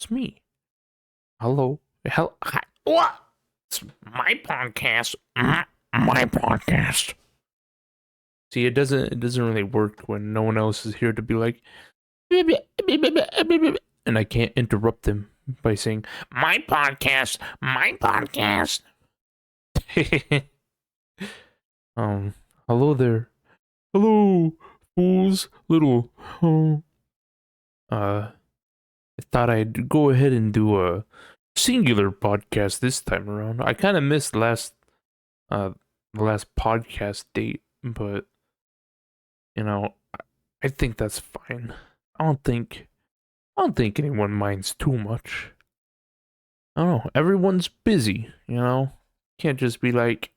it's me. Hello. Hi. What? It's my podcast. My podcast. See, it doesn't really work when no one else is here to be like, and I can't interrupt them by saying my podcast, my podcast. um, hello there. Hello, fools. Little. Oh. I thought I'd go ahead and do a singular podcast this time around. I kind of missed uh the last podcast date, but you know, I think that's fine. I don't think I don't think anyone minds too much. I don't know. Everyone's busy, you know. Can't just be like,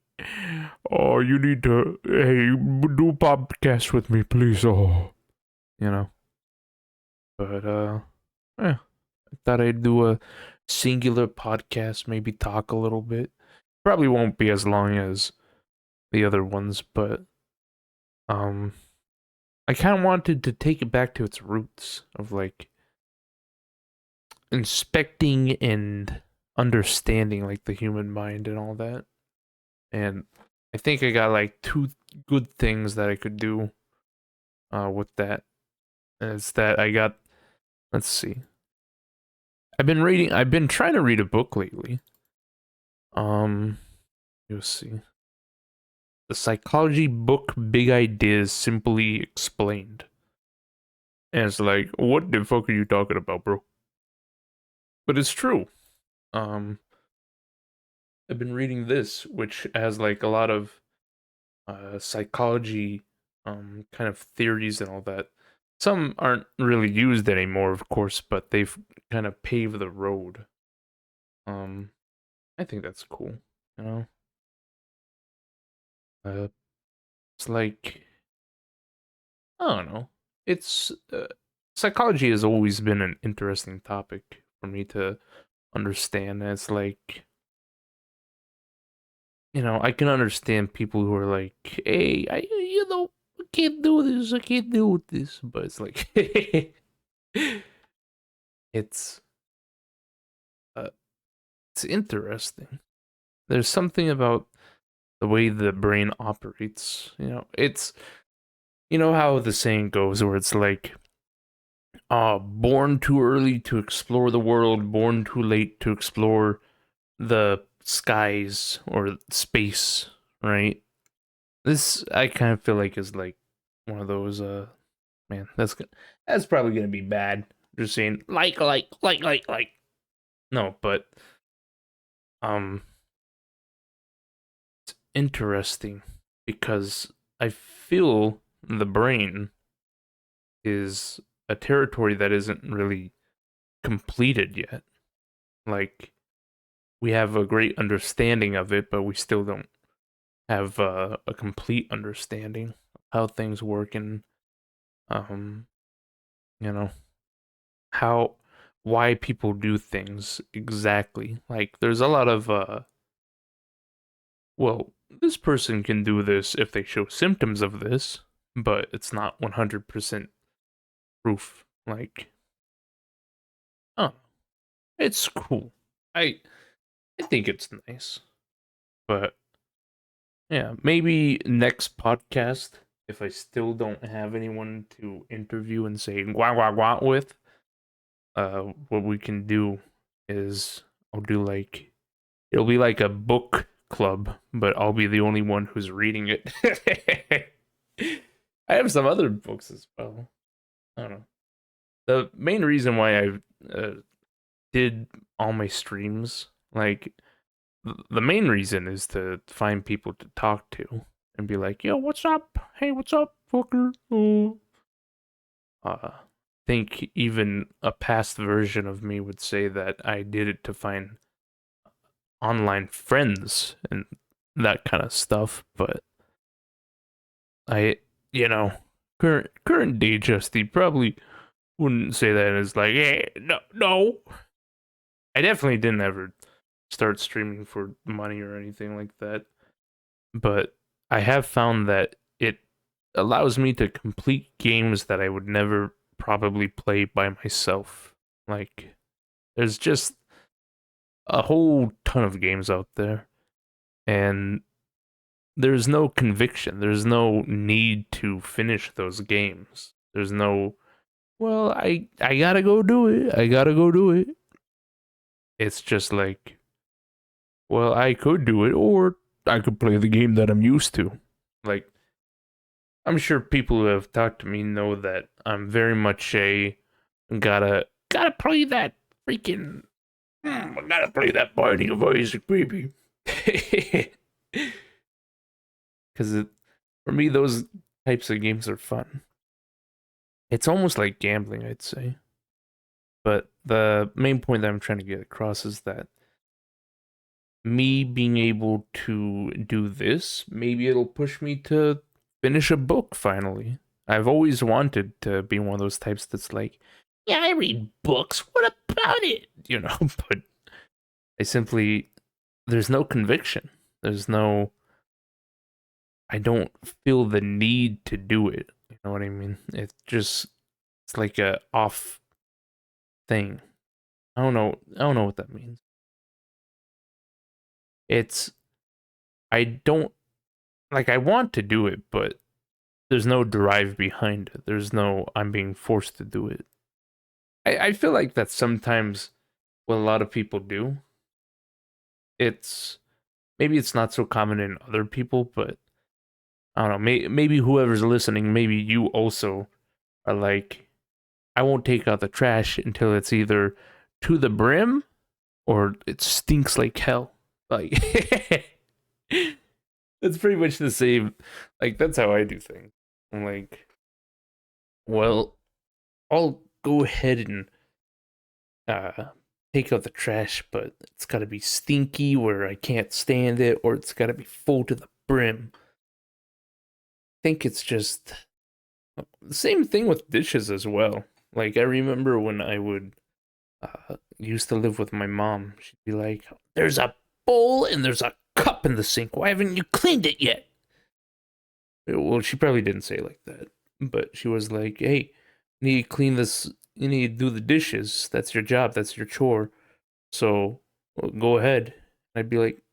"Oh, you need to do a podcast with me, please." Oh, you know. But yeah. I thought I'd do a singular podcast, maybe talk a little bit. Probably won't be as long as the other ones, but um I kind of wanted to take it back to its roots of like inspecting and understanding like the human mind and all that. And I think I got like two good things that I could do with that. And it's that I got, let's see. I've been trying to read a book lately. Um you'll see. The psychology book Big Ideas Simply Explained. And it's like, what the fuck are you talking about, bro? But it's true. Um, I've been reading this, which has like a lot of psychology, kind of theories and all that. Some aren't really used anymore, of course, but they've kind of paved the road. Um, I think that's cool. You know, uh, it's like I don't know. It's psychology has always been an interesting topic for me to understand. And it's like I can understand people who are like, "Hey, I can't do this. I can't deal with this." But it's like, it's uh, it's interesting. There's something about the way the brain operates. It's how the saying goes, where it's like, born too early to explore the world, born too late to explore the skies or space, right? This I kind of feel like is like one of those man, that's probably gonna be bad. Just saying like. No, but um it's interesting because I feel the brain is a territory that isn't really completed yet. Like we have a great understanding of it, but we still don't have a complete understanding of how things work and um you know how why people do things exactly. Like there's a lot of well, this person can do this if they show symptoms of this, but it's not 100% proof. Like, oh, it's cool. I I think it's nice. But yeah, maybe next podcast if I still don't have anyone to interview and say wah wah wah with, what we can do is I'll do like it'll be like a book club, but I'll be the only one who's reading it. I have some other books as well. I don't know. The main reason why I uh, did all my streams, like the main reason is to find people to talk to and be like, "Yo, what's up? Hey, what's up, fucker?" Oh. Think even a past version of me would say that I did it to find online friends and that kind of stuff, but I, you know, current day Justy probably wouldn't say that as like, hey, no, no. I definitely didn't ever start streaming for money or anything like that, but I have found that it allows me to complete games that I would never probably play by myself. Like, There's just a whole ton of games out there, and there's no conviction. There's no need to finish those games. There's no, well, I gotta go do it. I gotta go do it. It's just like, well, I could do it, or I could play the game that I'm used to. Like, I'm sure people who have talked to me know that I'm very much a gotta play that freaking I gotta play that Binding of Isaac, baby. Because for me, those types of games are fun. It's almost like gambling, I'd say. But the main point that I'm trying to get across is that me being able to do this, maybe it'll push me to finish a book finally. I've always wanted to be one of those types that's like, yeah, I read books. What about it? You know, but I simply, there's no conviction. There's no, I don't feel the need to do it. You know what I mean? It's like a off thing. I don't know. I don't know what that means. It's, I don't, like, I want to do it, but there's no drive behind it. There's no I'm being forced to do it. I feel like that's sometimes what a lot of people do. It's maybe it's not so common in other people, but I don't know. Maybe whoever's listening, maybe you also are like, I won't take out the trash until it's either to the brim or it stinks like hell. Like it's pretty much the same. Like that's how I do things. I'm like, well, I'll go ahead and uh, take out the trash, but it's got to be stinky where I can't stand it, or it's got to be full to the brim. I think it's just the same thing with dishes as well. Like I remember when I would used to live with my mom, she'd be like, "There's a bowl and there's a cup in the sink. Why haven't you cleaned it yet?" Well, she probably didn't say it like that, but she was like, "Hey, you need to clean this. You need to do the dishes. That's your job. That's your chore. So well, go ahead." I'd be like,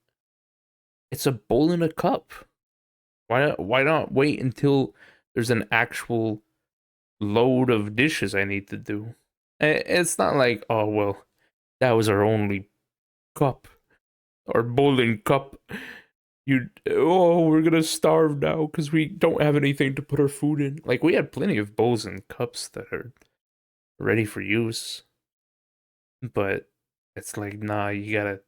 "It's a bowl and a cup. Why not wait until there's an actual load of dishes I need to do?" It's not like, oh well, that was our only cup or bowl and cup. We're gonna starve now because we don't have anything to put our food in. Like we had plenty of bowls and cups that are ready for use, but it's like, nah, you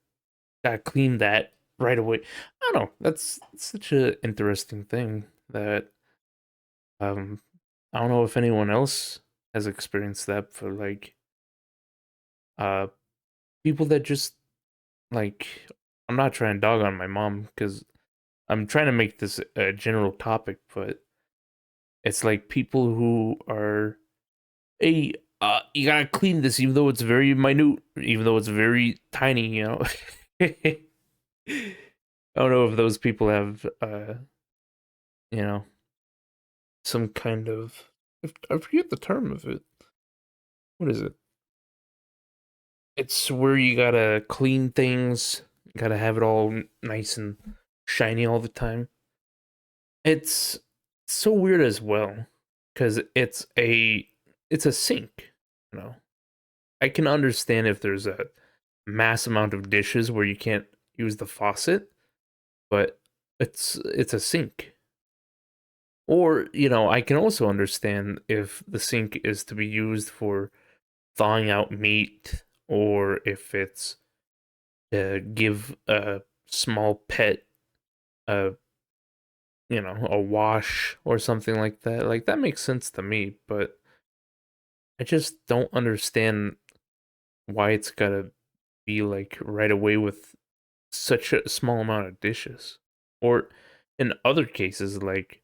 gotta clean that right away. I don't know. That's such an interesting thing that um I don't know if anyone else has experienced that for like uh people that just like I'm not trying to dog on my mom because I'm trying to make this a general topic, but it's like people who are, hey, you gotta clean this even though it's very minute, even though it's very tiny, you know. I don't know if those people have you know, some kind of I forget the term of it. What is it? It's where you gotta clean things, gotta have it all nice and shiny all the time. It's so weird as well because it's a sink. You know, I can understand if there's a mass amount of dishes where you can't use the faucet, but it's a sink. Or you know, I can also understand if the sink is to be used for thawing out meat, or if it's to give a small pet a a wash or something like that. Like that makes sense to me, but I just don't understand why it's gotta be like right away with such a small amount of dishes. Or in other cases, like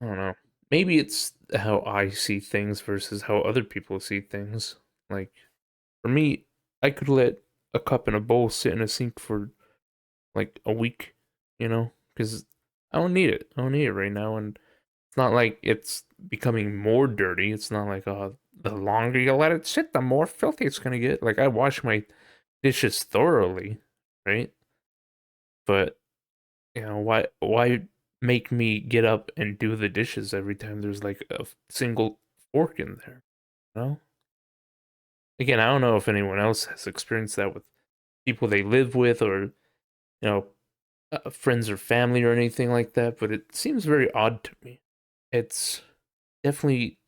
I don't know, maybe it's how I see things versus how other people see things. Like for me, I could let a cup and a bowl sit in a sink for like a week, because I don't need it. I don't need it right now, and it's not like it's becoming more dirty. It's not like, oh, the longer you let it sit, the more filthy it's gonna get. Like I wash my dishes thoroughly, right? But why make me get up and do the dishes every time there's like a single fork in there? You know? Again, I don't know if anyone else has experienced that with people they live with or know friends or family or anything like that, but it seems very odd to me. It's definitely,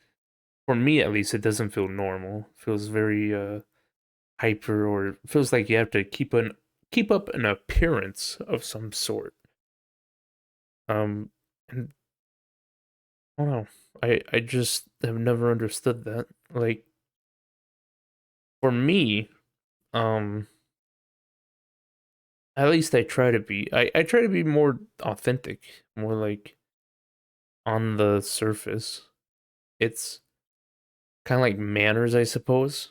for me at least, it doesn't feel normal. It feels very hyper, or it feels like you have to keep up an appearance of some sort. And I don't know. I just have never understood that. Like for me, um, at least I try to be. I try to be more authentic, more like on the surface. It's kind of like manners, I suppose.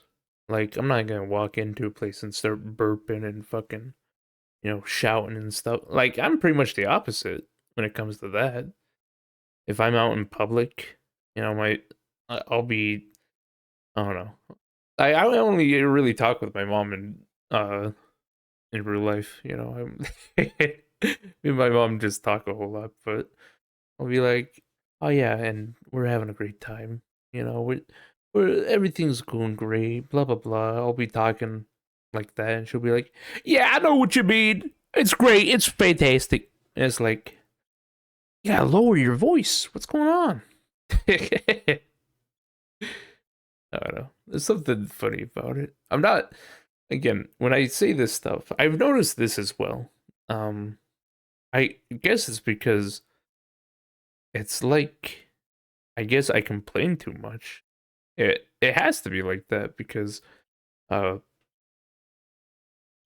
Like I'm not gonna walk into a place and start burping and fucking shouting and stuff. Like I'm pretty much the opposite when it comes to that. If I'm out in public, I'll be, I don't know. I only really talk with my mom in real life. Me and my mom just talk a whole lot, but I'll be like, oh yeah, and we're having a great time. We're everything's going great. Blah blah blah. I'll be talking like that, and she'll be like, yeah, I know what you mean. It's great. It's fantastic. And it's like, you gotta lower your voice. What's going on? I don't know. There's something funny about it. I'm not. Again, when I say this stuff, I've noticed this as well. Um, I guess it's because it's like I guess I complain too much. It has to be like that because uh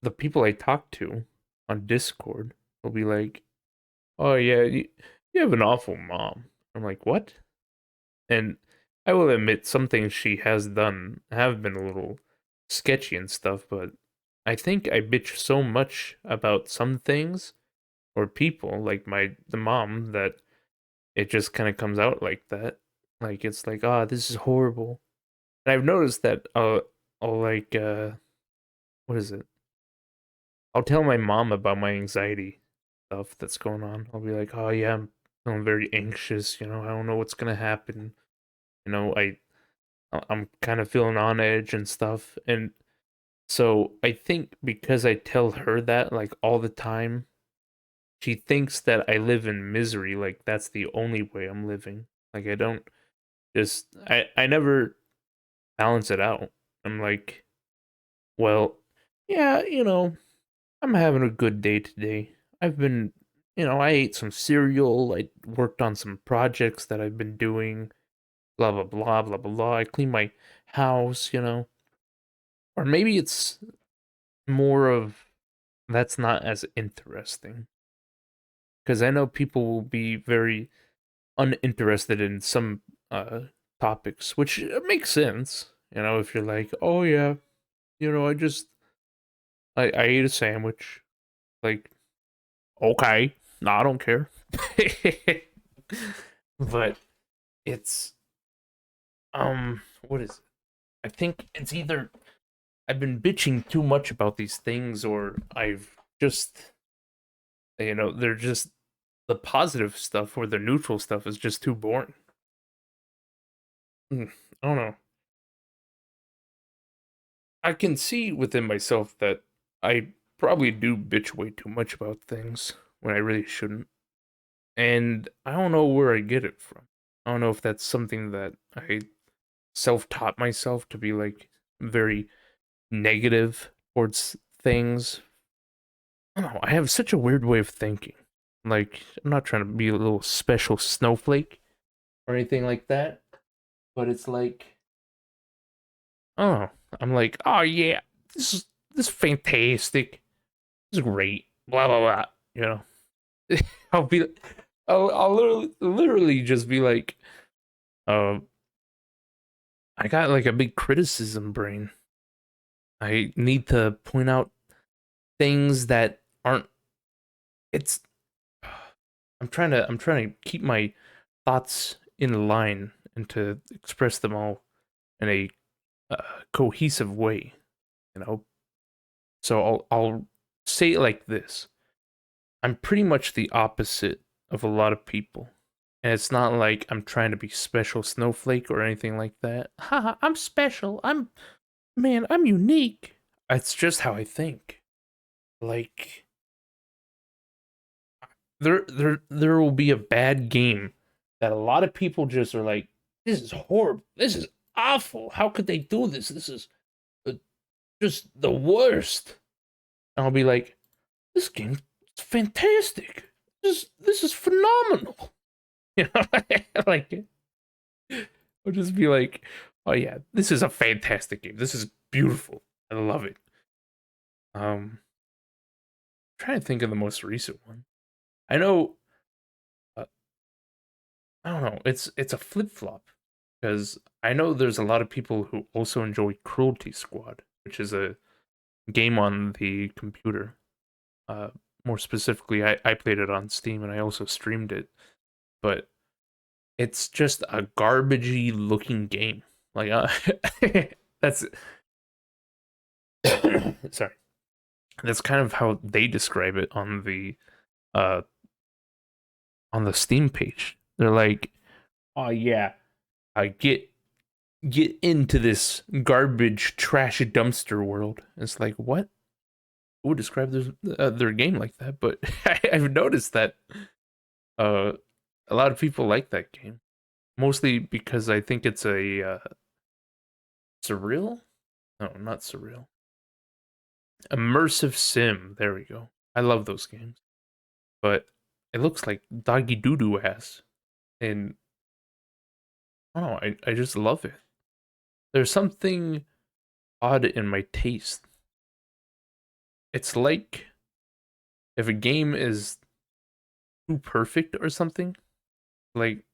the people I talk to on Discord will be like, "Oh yeah, you have an awful mom." I'm like, "What?" And I will admit some things she has done have been a little sketchy and stuff, but I think I bitch so much about some things or people like the mom that it just kind of comes out like that. Like it's like, "Ah, this is horrible." And I've noticed that I'll like what is it? I'll tell my mom about my anxiety stuff that's going on. I'll be like, "Oh yeah, I'm feeling very anxious. I don't know what's gonna happen. You know, I'm kind of feeling on edge and stuff." And so I think because I tell her that like all the time, she thinks that I live in misery. Like that's the only way I'm living. Like I don't I never balance it out. I'm like, well, yeah, I'm having a good day today. I've been, I ate some cereal. I worked on some projects that I've been doing. Blah blah blah blah blah blah. I cleaned my house. Or maybe it's more of that's not as interesting because I know people will be very uninterested in some uh topics, which makes sense. If you're like, oh yeah, I just I ate a sandwich. Like, okay, no, I don't care. But it's what is it? I think it's either I've been bitching too much about these things or I've just they're just the positive stuff or the neutral stuff is just too boring. I don't know. I can see within myself that I probably do bitch way too much about things when I really shouldn't. And I don't know where I get it from. I don't know if that's something that I self-taught myself to be like very negative towards things. I don't know. I have such a weird way of thinking. Like, I'm not trying to be a little special snowflake or anything like that, but it's like, oh, I'm like, oh yeah, this is fantastic. This is great. Blah blah blah. You know, I'll be, I'll literally just be like, uh, I got like a big criticism brain. I need to point out things that aren't. It's. I'm trying to keep my thoughts in line and to express them all in a cohesive way, you know. So I'll say it like this: I'm pretty much the opposite of a lot of people. And it's not like I'm trying to be special snowflake or anything like that. Haha, I'm special. I'm unique. It's just how I think. Like there will be a bad game that a lot of people just are like, this is horrible. This is awful. How could they do this? This is uh, just the worst. And I'll be like, this game's fantastic. This is phenomenal. You know, like I'll just be like, oh yeah, this is a fantastic game. This is beautiful. I love it. I'm trying to think of the most recent one. I know, uh, I don't know. It's a flip flop because I know there's a lot of people who also enjoy Cruelty Squad, which is a game on the computer. Uh, More specifically, I played it on Steam and I also streamed it, but it's just a garbagey looking game. Like that's sorry. That's kind of how they describe it uh on the Steam page. They're like, "Oh yeah, I get into this garbage trash dumpster world." It's like, what? Who would describe their game like that? But I've noticed that uh a lot of people like that game, mostly because I think it's a surreal. No, not surreal. Immersive sim. There we go. I love those games, but it looks like doggy doo doo ass, and I don't know. I just love it. There's something odd in my taste. It's like if a game is too perfect or something, like,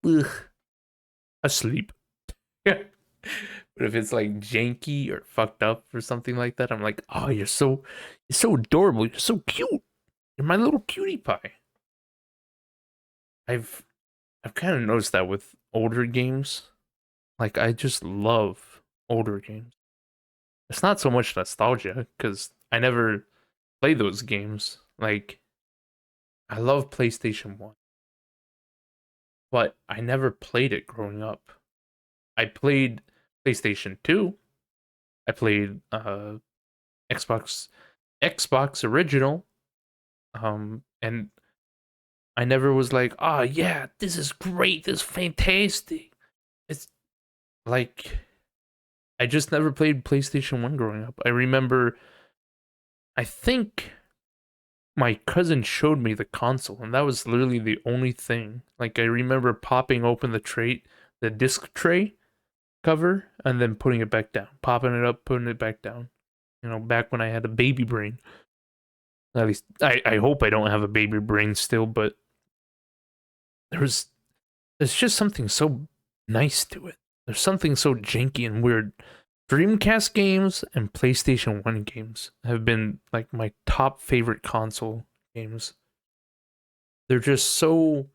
ugh, asleep. Yeah. But if it's like janky or fucked up or something like that, I'm like, oh, you're so adorable. You're so cute. You're my little cutie pie. I've I've kind of noticed that with older games. Like I just love older games. It's not so much nostalgia because I never played those games. Like I love PlayStation 1, but I never played it growing up. I played PlayStation 2. I played Xbox Xbox original. And I never was like, "Oh yeah, this is great. This is fantastic." It's like I just never played PlayStation 1 growing up. I remember I think my cousin showed me the console, and that was literally the only thing. Like I remember popping open the disc tray cover, and then putting it back down, popping it up, putting it back down. You know, back when I had a baby brain. At least I hope I don't have a baby brain still, but there was there's just something so nice to it. There's something so janky and weird. Dreamcast games and PlayStation 1 games have been like my top favorite console games. They're just so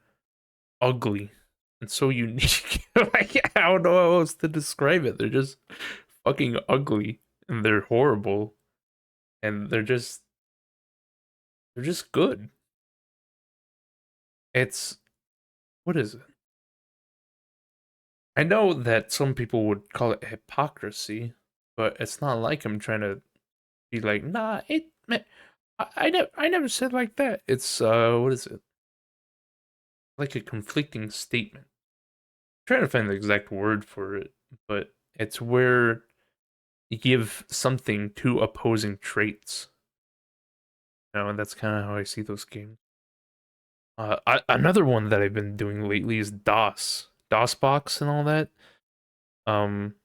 ugly and so unique. Like I don't know how else to describe it. They're just fucking ugly and they're horrible and they're just good. It's what is it? I know that some people would call it hypocrisy, but it's not like I'm trying to be like, nah, I never said like that. It's what is it? Like a conflicting statement. I'm trying to find the exact word for it, but it's where you give something two opposing traits. You know, and that's kind of how I see those games. Another one that I've been doing lately is DOS box and all that. Um,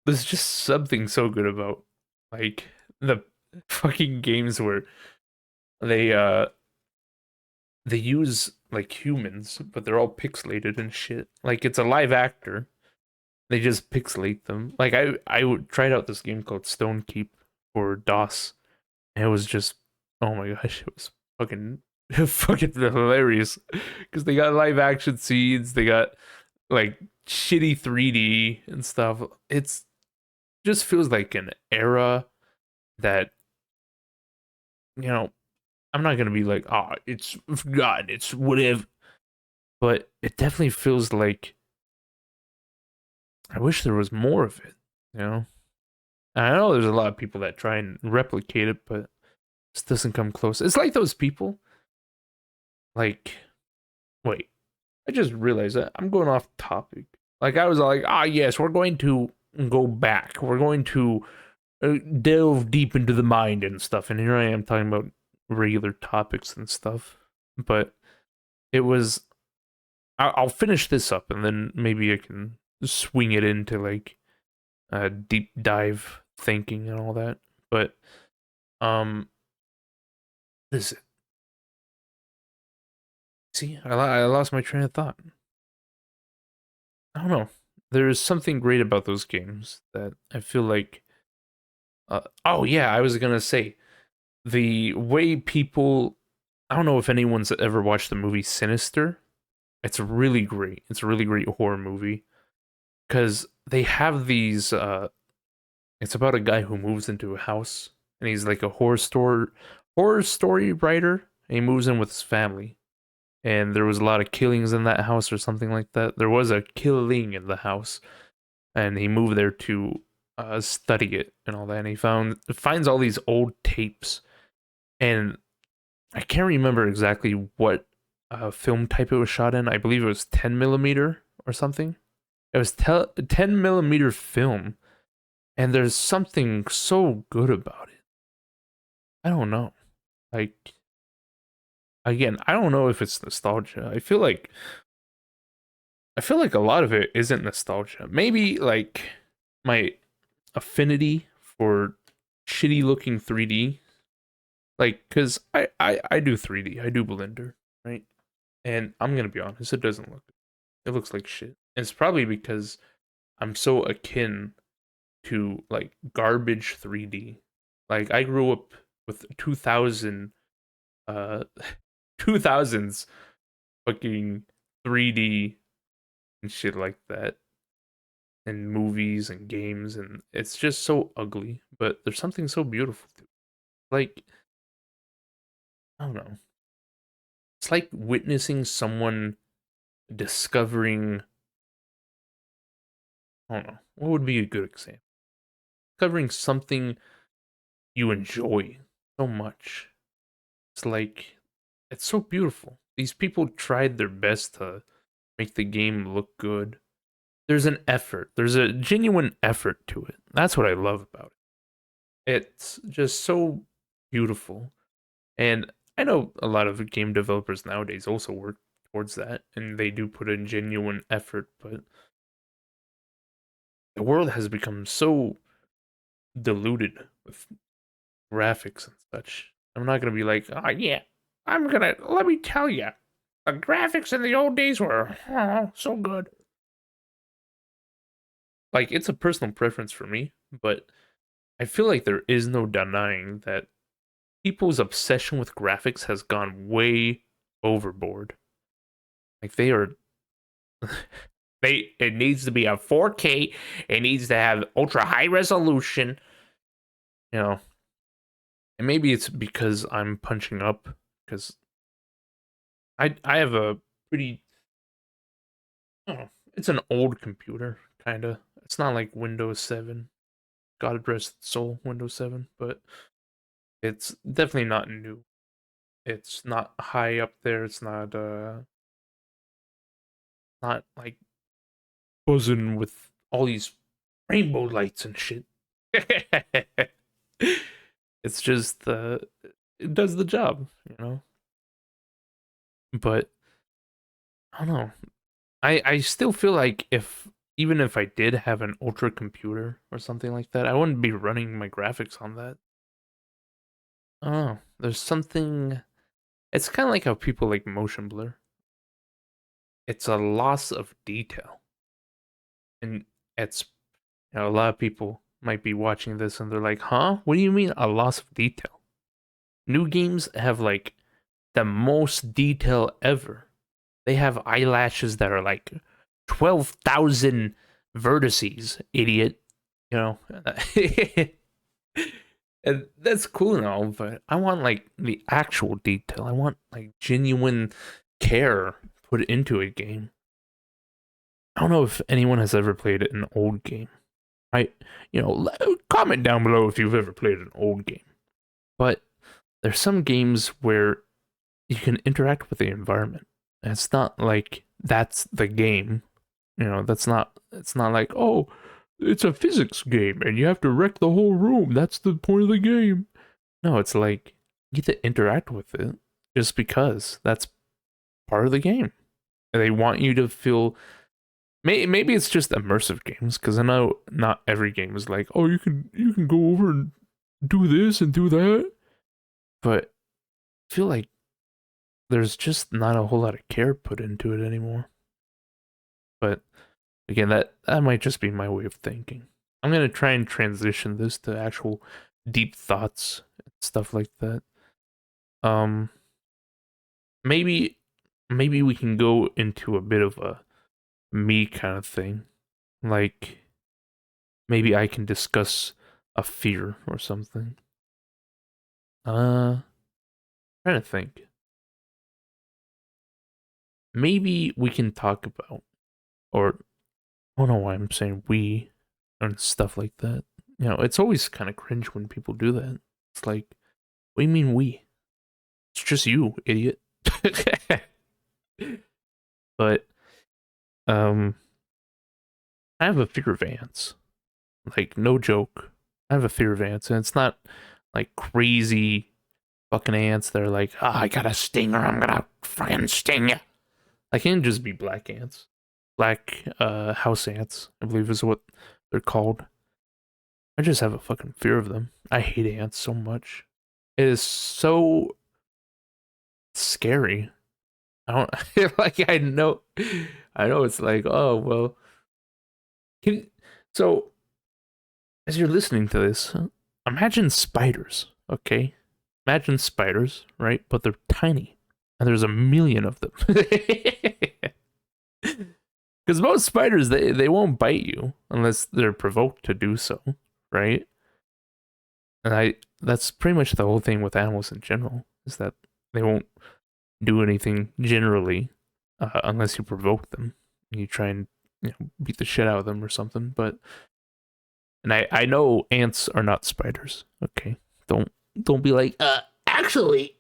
there's just something so good about like the fucking games where they uh they use like humans, but they're all pixelated and shit. Like it's a live actor. They just pixelate them. Like tried out this game called Stone Keep for DOS. And it was just oh my gosh, it was fucking fucking hilarious because they got live action scenes. They got like shitty 3D and stuff. It's just feels like an era that, you know, I'm not gonna be like, oh, it's God, it's whatever, but it definitely feels like I wish there was more of it. You know, and I know there's a lot of people that try and replicate it, but this doesn't come close. It's like those people. Like, wait, I just realized that I'm going off topic. Like I was like, ah, yes, we're going to go back. We're going to delve deep into the mind and stuff. And here I am talking about regular topics and stuff. But it was. I'll finish this up and then maybe I can swing it into like deep dive thinking and all that. But um, this see, I lost my train of thought. I don't know. There is something great about those games that I feel like. Oh yeah, I was gonna say the way people. I don't know if anyone's ever watched the movie Sinister. It's really great. It's a really great horror movie because they have these. It's about a guy who moves into a house and he's like a horror story writer. And he moves in with his family, and there was a lot of killings in that house or something like that. There was a killing in the house, and he moved there to study it and all that. And he finds all these old tapes, and I can't remember exactly what film type it was shot in. I believe it was 10 millimeter or something. It was 10 millimeter film, and there's something so good about it. I don't know. Like, again, I don't know if it's nostalgia. I feel like a lot of it isn't nostalgia. Maybe like my affinity for shitty looking 3D. Like, cause I do 3D. I do Blender, right? And I'm gonna be honest, it doesn't look. It looks like shit. It's probably because I'm so akin to like garbage 3D. Like I grew up with 2000 uh 2000s fucking 3D and shit like that, and movies and games, and it's just so ugly, but there's something so beautiful to it. Like, I don't know. It's like witnessing someone discovering, I don't know, what would be a good example? Discovering something you enjoy so much. It's like it's so beautiful. These people tried their best to make the game look good. There's an effort. There's a genuine effort to it. That's what I love about it. It's just so beautiful. And I know a lot of game developers nowadays also work towards that, and they do put in genuine effort, but the world has become so diluted with graphics and such. I'm not gonna be like, oh yeah, let me tell you, the graphics in the old days were so good. Like, it's a personal preference for me, but I feel like there is no denying that people's obsession with graphics has gone way overboard. Like, they are. It needs to be a 4K. It needs to have ultra high resolution. You know, and maybe it's because I'm punching up because I have a pretty. I don't know, it's an old computer, kinda. It's not like Windows 7. God rest its soul, Windows 7, but it's definitely not new. It's not high up there. It's not like buzzing with all these rainbow lights and shit. It's just it does the job, you know. But I don't know. I still feel like if even if I did have an ultra computer or something like that, I wouldn't be running my graphics on that. I don't know. There's something. It's kind of like how people like motion blur. It's a loss of detail, and it's, a lot of people might be watching this and they're like, "Huh? What do you mean a loss of detail?" New games have like the most detail ever. They have eyelashes that are like 12,000 vertices, idiot. You know, and that's cool and all, but I want like the actual detail. I want like genuine care put into a game. I don't know if anyone has ever played an old game. Comment down below if you've ever played an old game. But there's some games where you can interact with the environment. And it's not like that's the game. It's not like, oh, it's a physics game and you have to wreck the whole room. That's the point of the game. No, it's like you get to interact with it just because that's part of the game. And they want you to feel. Maybe it's just immersive games, because I know not every game is like, oh, you can go over and do this and do that. But I feel like there's just not a whole lot of care put into it anymore. But again, that might just be my way of thinking. I'm gonna try and transition this to actual deep thoughts and stuff like that. Maybe we can go into a bit of a me kind of thing. Like maybe I can discuss a fear or something. Trying to think. Maybe we can talk about, or I don't know why I'm saying we and stuff like that. It's always kind of cringe when people do that. It's like, what do you mean we? It's just you, idiot. But I have a fear of ants. Like, no joke. I have a fear of ants, and it's not like crazy fucking ants that are like, I got a stinger, I'm gonna fucking sting you. I can just be black ants. Black house ants, I believe is what they're called. I just have a fucking fear of them. I hate ants so much. It is so scary. I don't like I know it's like, oh well. So as you're listening to this, imagine spiders, okay? Imagine spiders, right? But they're tiny. And there's a million of them. Because most spiders, they won't bite you unless they're provoked to do so, right? And that's pretty much the whole thing with animals in general, is that they won't do anything generally unless you provoke them. You try and beat the shit out of them or something. And I know ants are not spiders. Okay, don't be like, actually,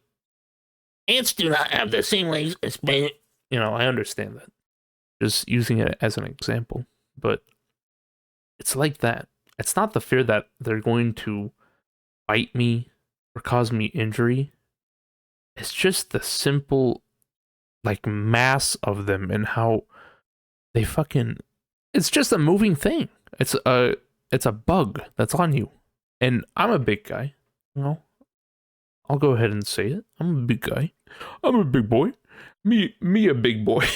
ants do not have the same legs as spiders. I understand that. Just using it as an example, but it's like that. It's not the fear that they're going to bite me or cause me injury. It's just the simple, like, mass of them and how they fucking. It's just a moving thing. It's a bug that's on you, and I'm a big guy. I'll go ahead and say it. I'm a big guy. I'm a big boy. Me a big boy.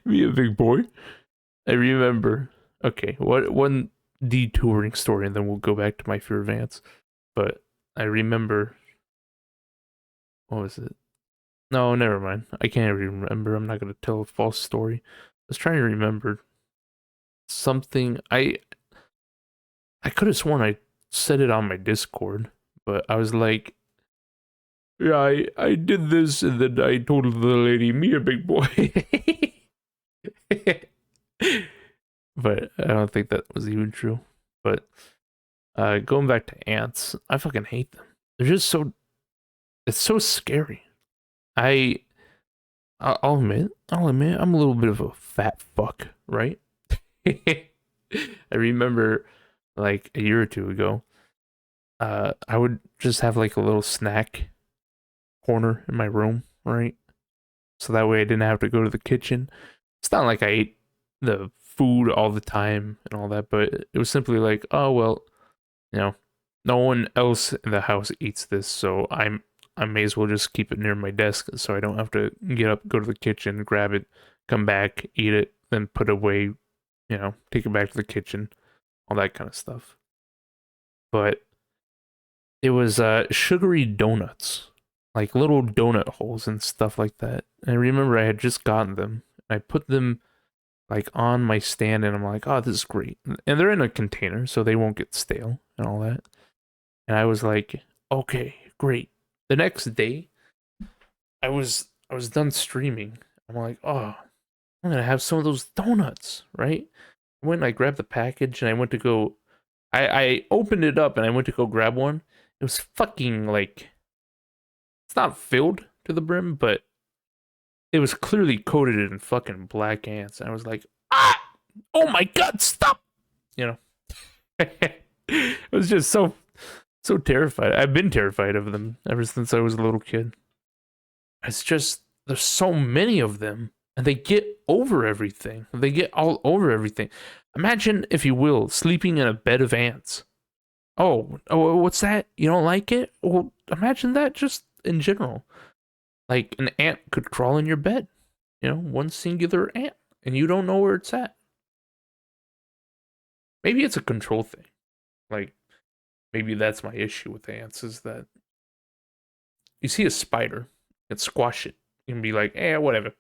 Me a big boy. I remember. Okay, one detouring story, and then we'll go back to my fear of ants. But I remember. What was it? No, never mind. I can't remember. I'm not gonna tell a false story. I was trying to remember something. I could have sworn I said it on my Discord, but I was like, yeah, I did this, and then I told the lady, me a big boy. But I don't think that was even true. But going back to ants, I fucking hate them. They're just it's so scary. I'll admit, I'm a little bit of a fat fuck, right? I remember like a year or two ago, I would just have like a little snack corner in my room, right? So that way I didn't have to go to the kitchen. It's not like I ate the food all the time and all that, but it was simply like, oh well, no one else in the house eats this, so I may as well just keep it near my desk so I don't have to get up, go to the kitchen, grab it, come back, eat it, then put it away, take it back to the kitchen, all that kind of stuff. But it was sugary donuts, like little donut holes and stuff like that. And I remember I had just gotten them, I put them like on my stand, and I'm like, oh, this is great. And they're in a container, so they won't get stale and all that. And I was like, okay, great. The next day, I was done streaming. I'm like, oh, I'm gonna have some of those donuts, right? I went and I grabbed the package and I went to go I opened it up and I went to go grab one. It was fucking like it's not filled to the brim, but it was clearly coated in fucking black ants. And I was like, ah, oh my god, stop! You know, it was just so terrified. I've been terrified of them ever since I was a little kid. It's just there's so many of them, and they get over everything. They get all over everything. Imagine, if you will, sleeping in a bed of ants. Oh, what's that? You don't like it? Well, imagine that just in general. Like an ant could crawl in your bed, one singular ant, and you don't know where it's at. Maybe it's a control thing. Like, maybe that's my issue with ants is that you see a spider and squash it. You can be like, whatever.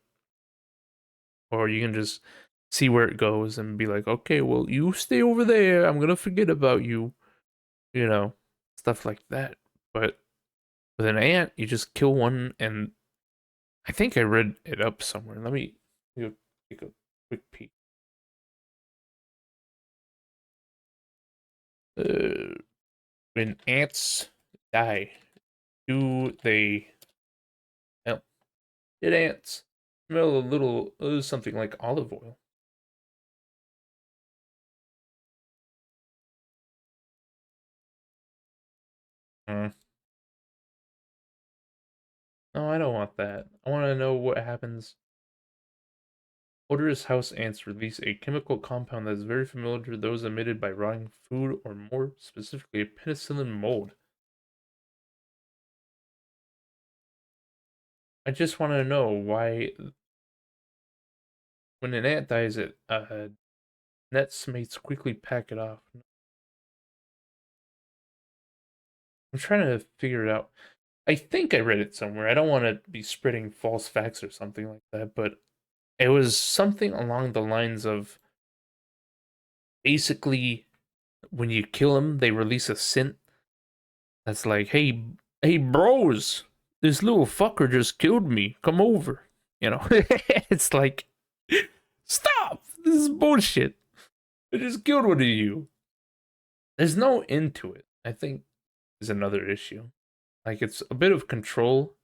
Or you can just see where it goes and be like, okay, well, you stay over there. I'm going to forget about you, you know, stuff like that. But with an ant, you just kill one, and I think I read it up somewhere. Let me take a quick peek. When ants die, do they smell? Did ants smell a little something like olive oil? Uh, no, I don't want that. I want to know what happens. Odorous house ants release a chemical compound that is very familiar to those emitted by rotting food, or more specifically, a penicillin mold. I just want to know why, when an ant dies, nets mates quickly pack it off. I'm trying to figure it out. I think I read it somewhere. I don't want to be spreading false facts or something like that, but it was something along the lines of basically when you kill them, they release a scent that's like, hey, bros, this little fucker just killed me. Come over. It's like, stop. This is bullshit. I just killed one of you. There's no end to it, I think, is another issue. Like, it's a bit of control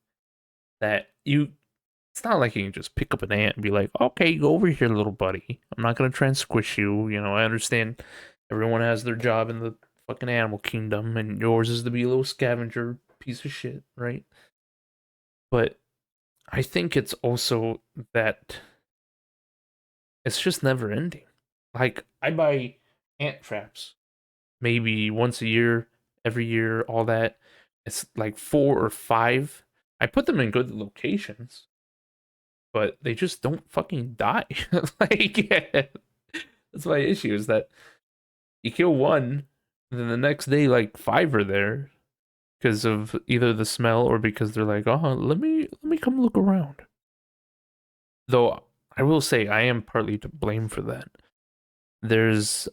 that it's not like you can just pick up an ant and be like, okay, go over here, little buddy. I'm not gonna try and squish you. I understand everyone has their job in the fucking animal kingdom, and yours is to be a little scavenger piece of shit, right? But I think it's also that it's just never ending. Like, I buy ant traps maybe once a year, every year, all that. It's like 4 or 5. I put them in good locations, but they just don't fucking die. Like, yeah, that's my issue is that you kill one, and then the next day, like 5 are there because of either the smell or because they're like, oh, let me come look around. Though I will say I am partly to blame for that. There's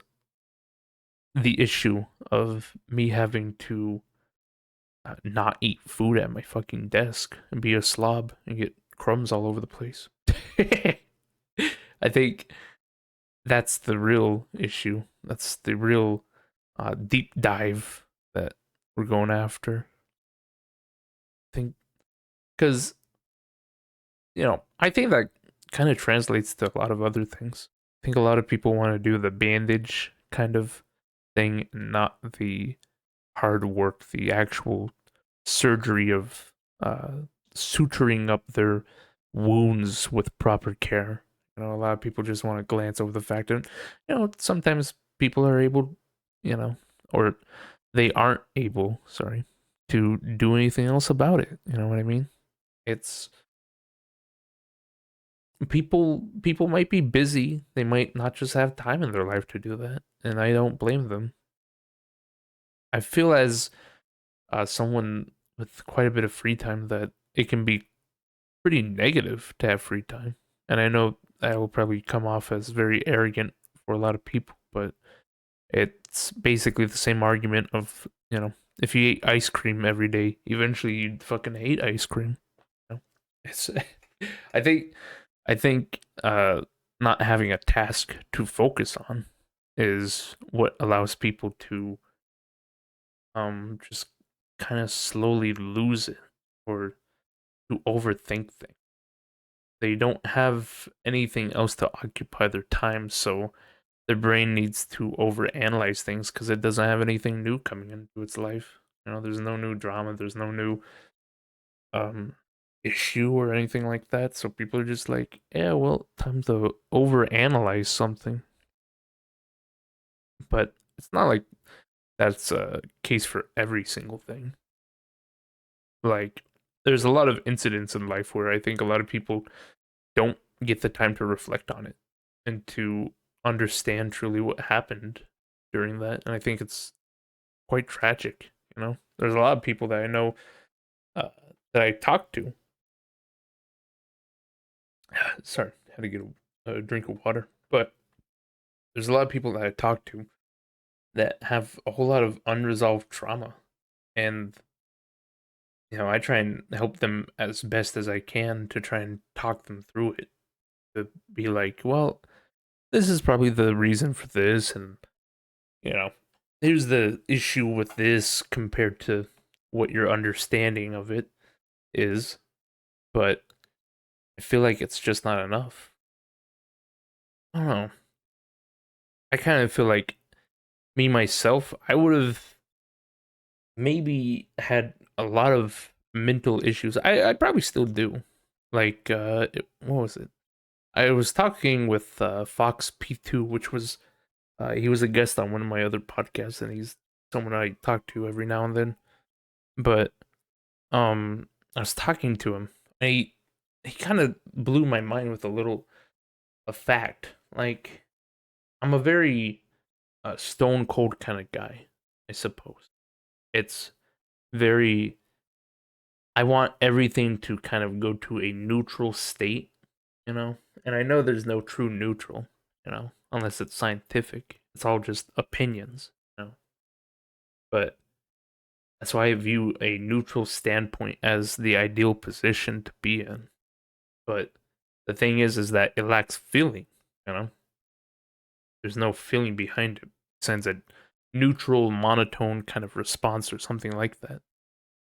the issue of me having to not eat food at my fucking desk and be a slob and get crumbs all over the place. I think that's the real issue. That's the real deep dive that we're going after. I think because I think that kind of translates to a lot of other things. I think a lot of people want to do the bandage kind of thing, not the hard work, the actual surgery of suturing up their wounds with proper care. A lot of people just want to glance over the fact that, sometimes people are able, you know, or they aren't able, sorry, to do anything else about it. You know what I mean? It's people might be busy. They might not just have time in their life to do that, and I don't blame them. I feel as someone with quite a bit of free time that it can be pretty negative to have free time. And I know that will probably come off as very arrogant for a lot of people, but it's basically the same argument of, if you ate ice cream every day, eventually you'd fucking hate ice cream. It's I think I think not having a task to focus on is what allows people to just kind of slowly lose it or to overthink things. They don't have anything else to occupy their time, so their brain needs to overanalyze things because it doesn't have anything new coming into its life. There's no new drama, there's no new um issue or anything like that. So people are just like, yeah, well, time to overanalyze something. But it's not like that's a case for every single thing. Like, there's a lot of incidents in life where I think a lot of people don't get the time to reflect on it and to understand truly what happened during that. And I think it's quite tragic. There's a lot of people that I know uh, that I talk to. Sorry, had to get a drink of water. But there's a lot of people that I talk to that have a whole lot of unresolved trauma. And, I try and help them as best as I can to try and talk them through it. To be like, well, this is probably the reason for this. And, you know, here's the issue with this compared to what your understanding of it is. But I feel like it's just not enough. I don't know. I kind of feel like me myself, I would have maybe had a lot of mental issues. I probably still do. Like, what was it? I was talking with Fox P2, which was he was a guest on one of my other podcasts, and he's someone I talk to every now and then. But I was talking to him, and he kind of blew my mind with a fact. Like, I'm a very stone cold kind of guy, I suppose. It's very I want everything to kind of go to a neutral state. And I know there's no true neutral, unless it's scientific. It's all just opinions. But that's why I view a neutral standpoint as the ideal position to be in. But the thing is that it lacks feeling. There's no feeling behind it. It sends a neutral, monotone kind of response or something like that.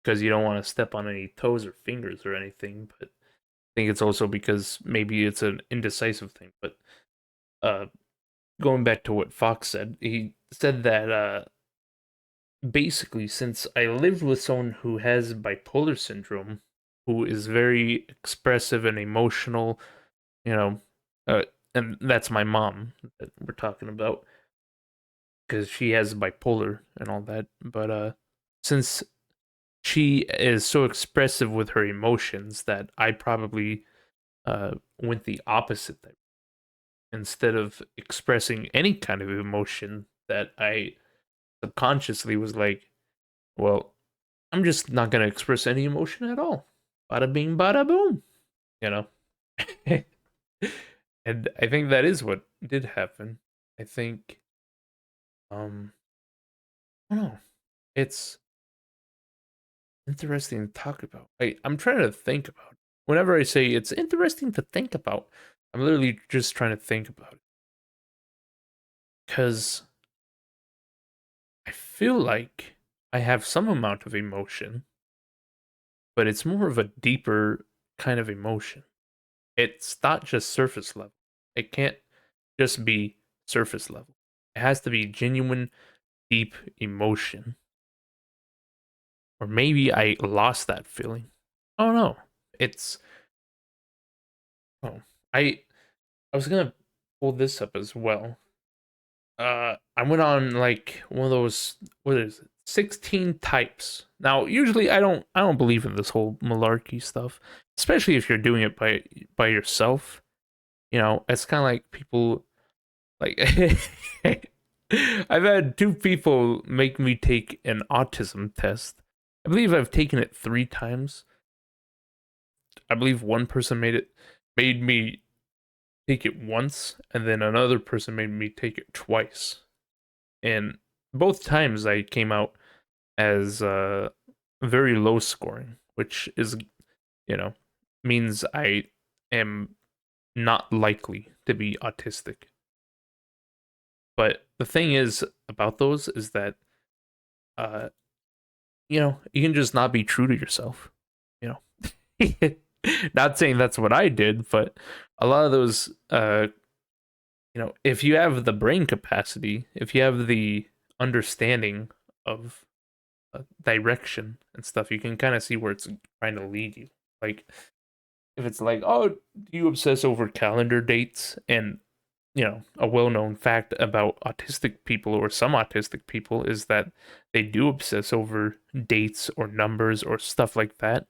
Because you don't want to step on any toes or fingers or anything. But I think it's also because maybe it's an indecisive thing. But uh, going back to what Fox said, he said that basically, since I lived with someone who has bipolar syndrome, who is very expressive and emotional, you know, uh, and that's my mom that we're talking about because she has bipolar and all that. But since she is so expressive with her emotions that I probably went the opposite. Instead of expressing any kind of emotion, that I subconsciously was like, well, I'm just not going to express any emotion at all. Bada bing, bada boom, you know? And I think that is what did happen. I think, I don't know. It's interesting to talk about. I'm trying to think about it. Whenever I say it's interesting to think about, I'm literally just trying to think about it. Because I feel like I have some amount of emotion, but it's more of a deeper kind of emotion. It's not just surface level. It can't just be surface level. It has to be genuine, deep emotion. Or maybe I lost that feeling. I don't know. It's oh, I was gonna pull this up as well. I went on like one of those, what is it, 16 types. Now, usually I don't believe in this whole malarkey stuff, especially if you're doing it by yourself. It's kind of like people like I've had two people make me take an autism test. I believe I've taken it 3 times. I believe one person made me take it once, and then another person made me take it twice. And both times I came out as very low scoring, which is, you know, means I am not likely to be autistic. But the thing is about those is that, uh, you can just not be true to yourself. You know, not saying that's what I did, but a lot of those, if you have the brain capacity, if you have the understanding of direction and stuff, you can kind of see where it's trying to lead you. Like, if it's like, oh, do you obsess over calendar dates? And, a well known fact about autistic people or some autistic people is that they do obsess over dates or numbers or stuff like that.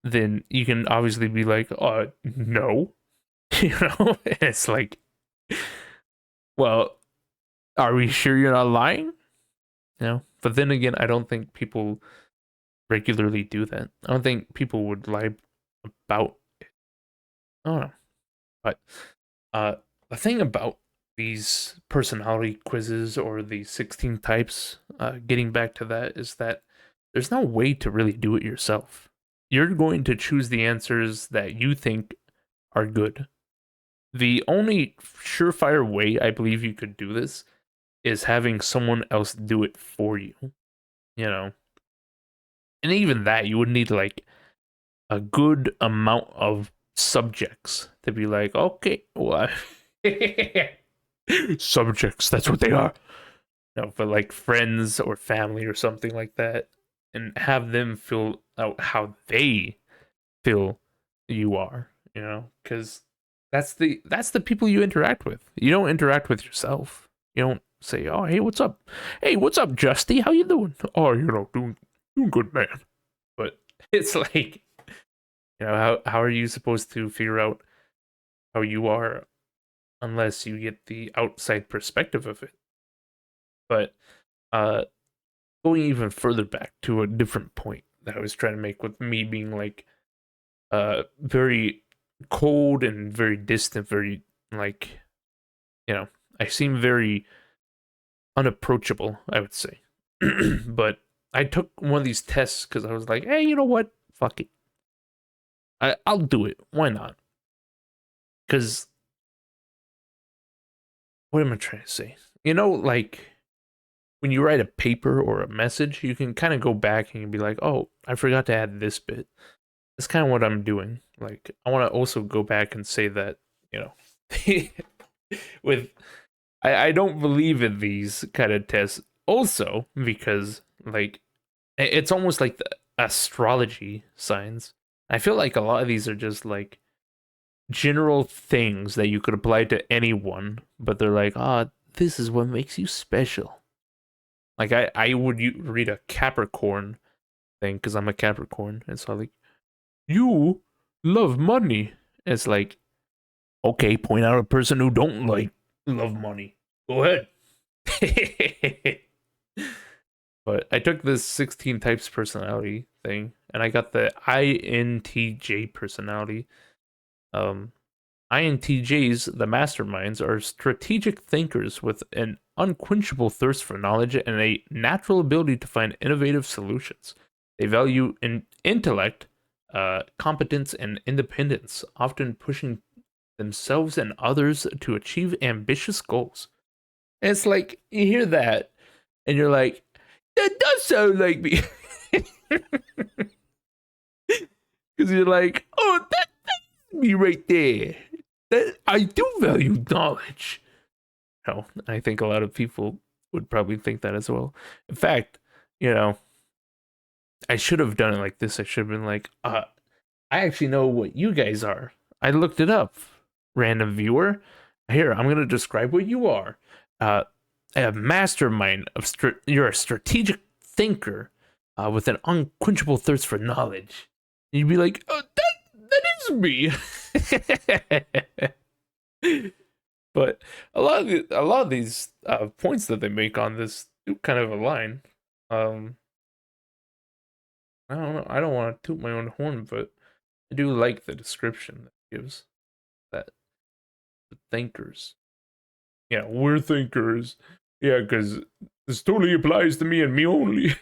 Then you can obviously be like, no. It's like, well, are we sure you're not lying? But then again, I don't think people regularly do that. I don't think people would lie about it. I don't know. But uh, the thing about these personality quizzes or the 16 types, getting back to that, is that there's no way to really do it yourself. You're going to choose the answers that you think are good. The only surefire way I believe you could do this is having someone else do it for you, you know? And even that, you would need like a good amount of subjects to be like, okay, well, subjects, that's what they are. No, but like friends or family or something like that, and have them fill out how they feel you are, because that's the people you interact with. You don't interact with yourself. You don't say, "Oh, hey, what's up? Hey, what's up, Justy? How you doing? Oh, doing good, man." But it's like, how are you supposed to figure out how you are unless you get the outside perspective of it? But uh, going even further back to a different point that I was trying to make with me being like very cold and very distant, very like, I seem very unapproachable, I would say. But I took one of these tests because I was like, hey, you know what? Fuck it. I'll do it. Why not? Because what am I trying to say? Like when you write a paper or a message, you can kind of go back and be like, oh, I forgot to add this bit. That's kind of what I'm doing. Like, I want to also go back and say that, you know, with I don't believe in these kind of tests also because like it's almost like the astrology signs. I feel like a lot of these are just like general things that you could apply to anyone, but they're like, this is what makes you special. Like I would read a Capricorn thing because I'm a Capricorn, and so like you love money. It's like, okay, point out a person who don't like love money. Go ahead. But I took this 16 types personality thing, and I got the INTJ personality. Um, INTJs, the masterminds, are strategic thinkers with an unquenchable thirst for knowledge and a natural ability to find innovative solutions. They value intellect, competence, and independence, often pushing themselves and others to achieve ambitious goals. And it's like, you hear that, and you're like, that does sound like me. Because you're like, oh, that's me right there. That I do value knowledge. No, I think a lot of people would probably think that as well. In fact, you know, I should have done it like this. I should have been like, I actually know what you guys are. I looked it up. Random viewer. Here, I'm going to describe what you are. Uh, a mastermind of you're a strategic thinker with an unquenchable thirst for knowledge. And you'd be like, oh, that is me. But a lot of these points that they make on this do kind of align. Um, I don't know. I don't want to toot my own horn, but I do like the description that gives that. thinkers. Yeah, we're thinkers. Yeah, because this totally applies to me and me only.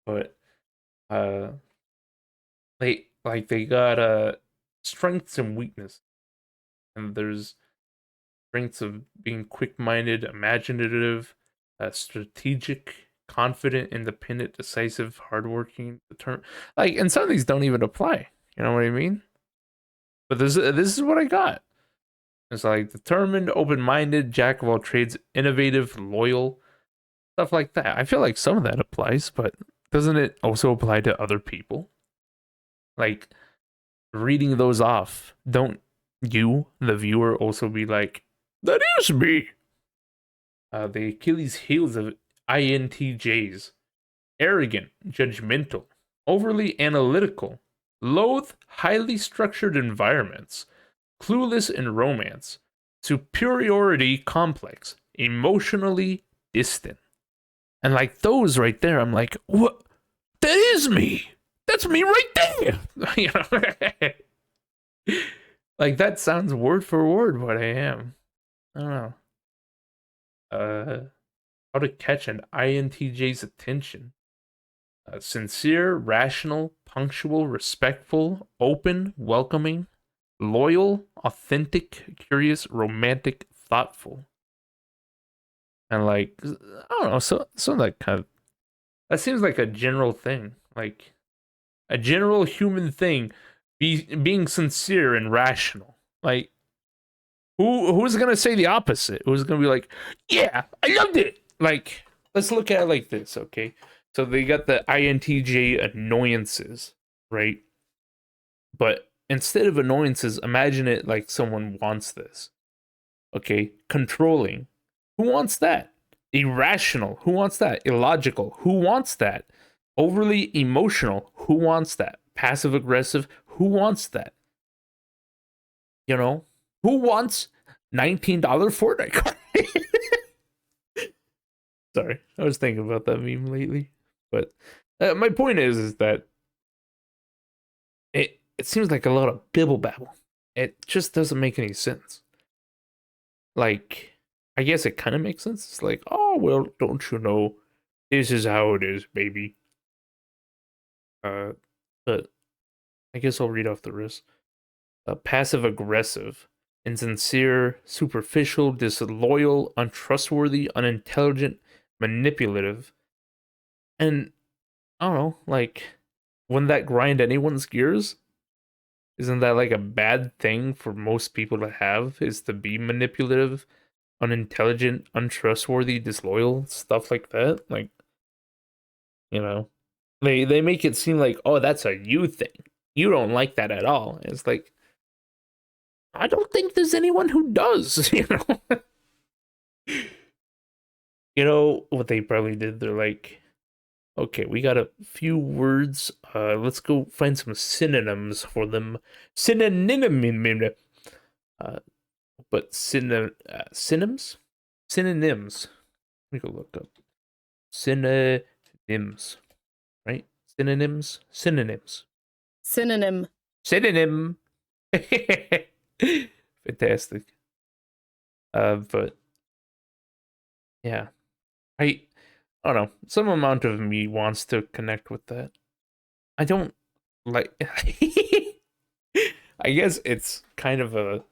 But uh they got strengths and weakness. And there's strengths of being quick-minded, imaginative, strategic, confident, independent, decisive, hardworking, determined. Like, and some of these don't even apply. You know what I mean? But this is what I got. It's like determined, open-minded, jack of all trades, innovative, loyal, stuff like that. I feel like some of that applies, but doesn't it also apply to other people? Like reading those off, don't you, the viewer, also be like, that is me? The Achilles heels of INTJs: arrogant, judgmental, overly analytical, loathe highly structured environments, clueless in romance, superiority complex, emotionally distant. And like those right there, I'm like, what? That is me. That's me right there. You know? Like that sounds word for word what I am. I don't know. How to catch an INTJ's attention. Sincere, rational, punctual, respectful, open, welcoming, loyal, authentic, curious, romantic, thoughtful. And like, I don't know, so that kind of, that seems like a general thing. Like a general human thing, being sincere and rational. Like who's gonna say the opposite? Who's gonna be like, yeah, I loved it? Like, let's look at it like this, okay? So they got the INTJ annoyances, right? But instead of annoyances, imagine it like someone wants this. Okay? Controlling. Who wants that? Irrational. Who wants that? Illogical. Who wants that? Overly emotional. Who wants that? Passive aggressive. Who wants that? You know? Who wants $19 Fortnite card? Sorry, I was thinking about that meme lately. But my point is that it seems like a lot of bibble babble. It just doesn't make any sense. Like, I guess it kind of makes sense. It's like, oh well, don't you know, this is how it is, baby. But I guess I'll read off the rest. Passive aggressive, insincere, superficial, disloyal, untrustworthy, unintelligent, manipulative, and I don't know, like, wouldn't that grind anyone's gears? Isn't that like a bad thing for most people to have? Is to be manipulative, unintelligent, untrustworthy, disloyal, stuff like that? Like, you know, they make it seem like, oh, that's a you thing. You don't like that at all. It's like, I don't think there's anyone who does, you know? You know what they probably did? They're like, okay, we got a few words. Let's go find some synonyms for them. Synonym. But synonyms? Synonyms. Let me go look up. Synonyms. Right? Synonyms? Synonyms. Synonym. Synonym. Fantastic. But yeah. I don't know. Some amount of me wants to connect with that. I don't like. I guess it's kind of a.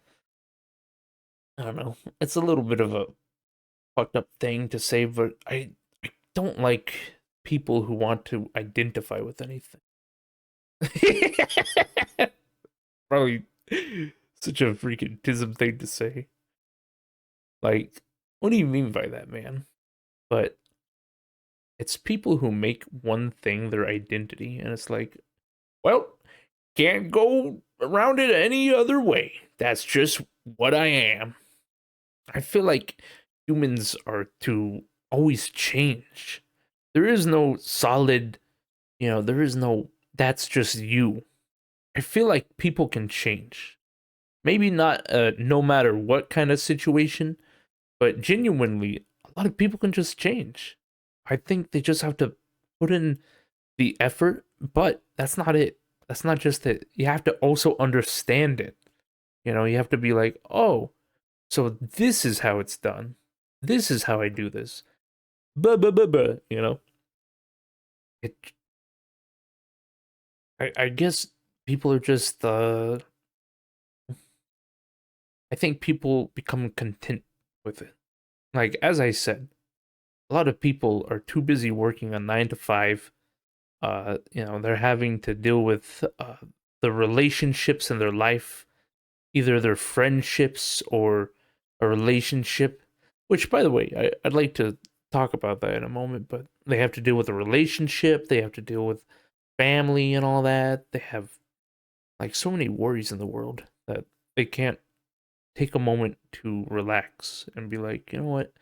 I don't know. It's a little bit of a fucked up thing to say, but I don't like people who want to identify with anything. Probably such a freaking tism thing to say. Like, what do you mean by that, man? But it's people who make one thing their identity, and it's like, well, can't go around it any other way. That's just what I am. I feel like humans are to always change. There is no solid, there is no, that's just you. I feel like people can change. Maybe not no matter what kind of situation, but genuinely, a lot of people can just change. I think they just have to put in the effort, but that's not it. That's not just it. You have to also understand it. You know, you have to be like, oh, so this is how it's done. This is how I do this. Buh, buh, buh, buh, you know? It, I guess people are just, I think people become content with it. Like, as I said, a lot of people are too busy working a 9 to 5. You know, they're having to deal with the relationships in their life, either their friendships or a relationship. Which, by the way, I'd like to talk about that in a moment. But they have to deal with a relationship. They have to deal with family and all that. They have like so many worries in the world that they can't take a moment to relax and be like, you know what?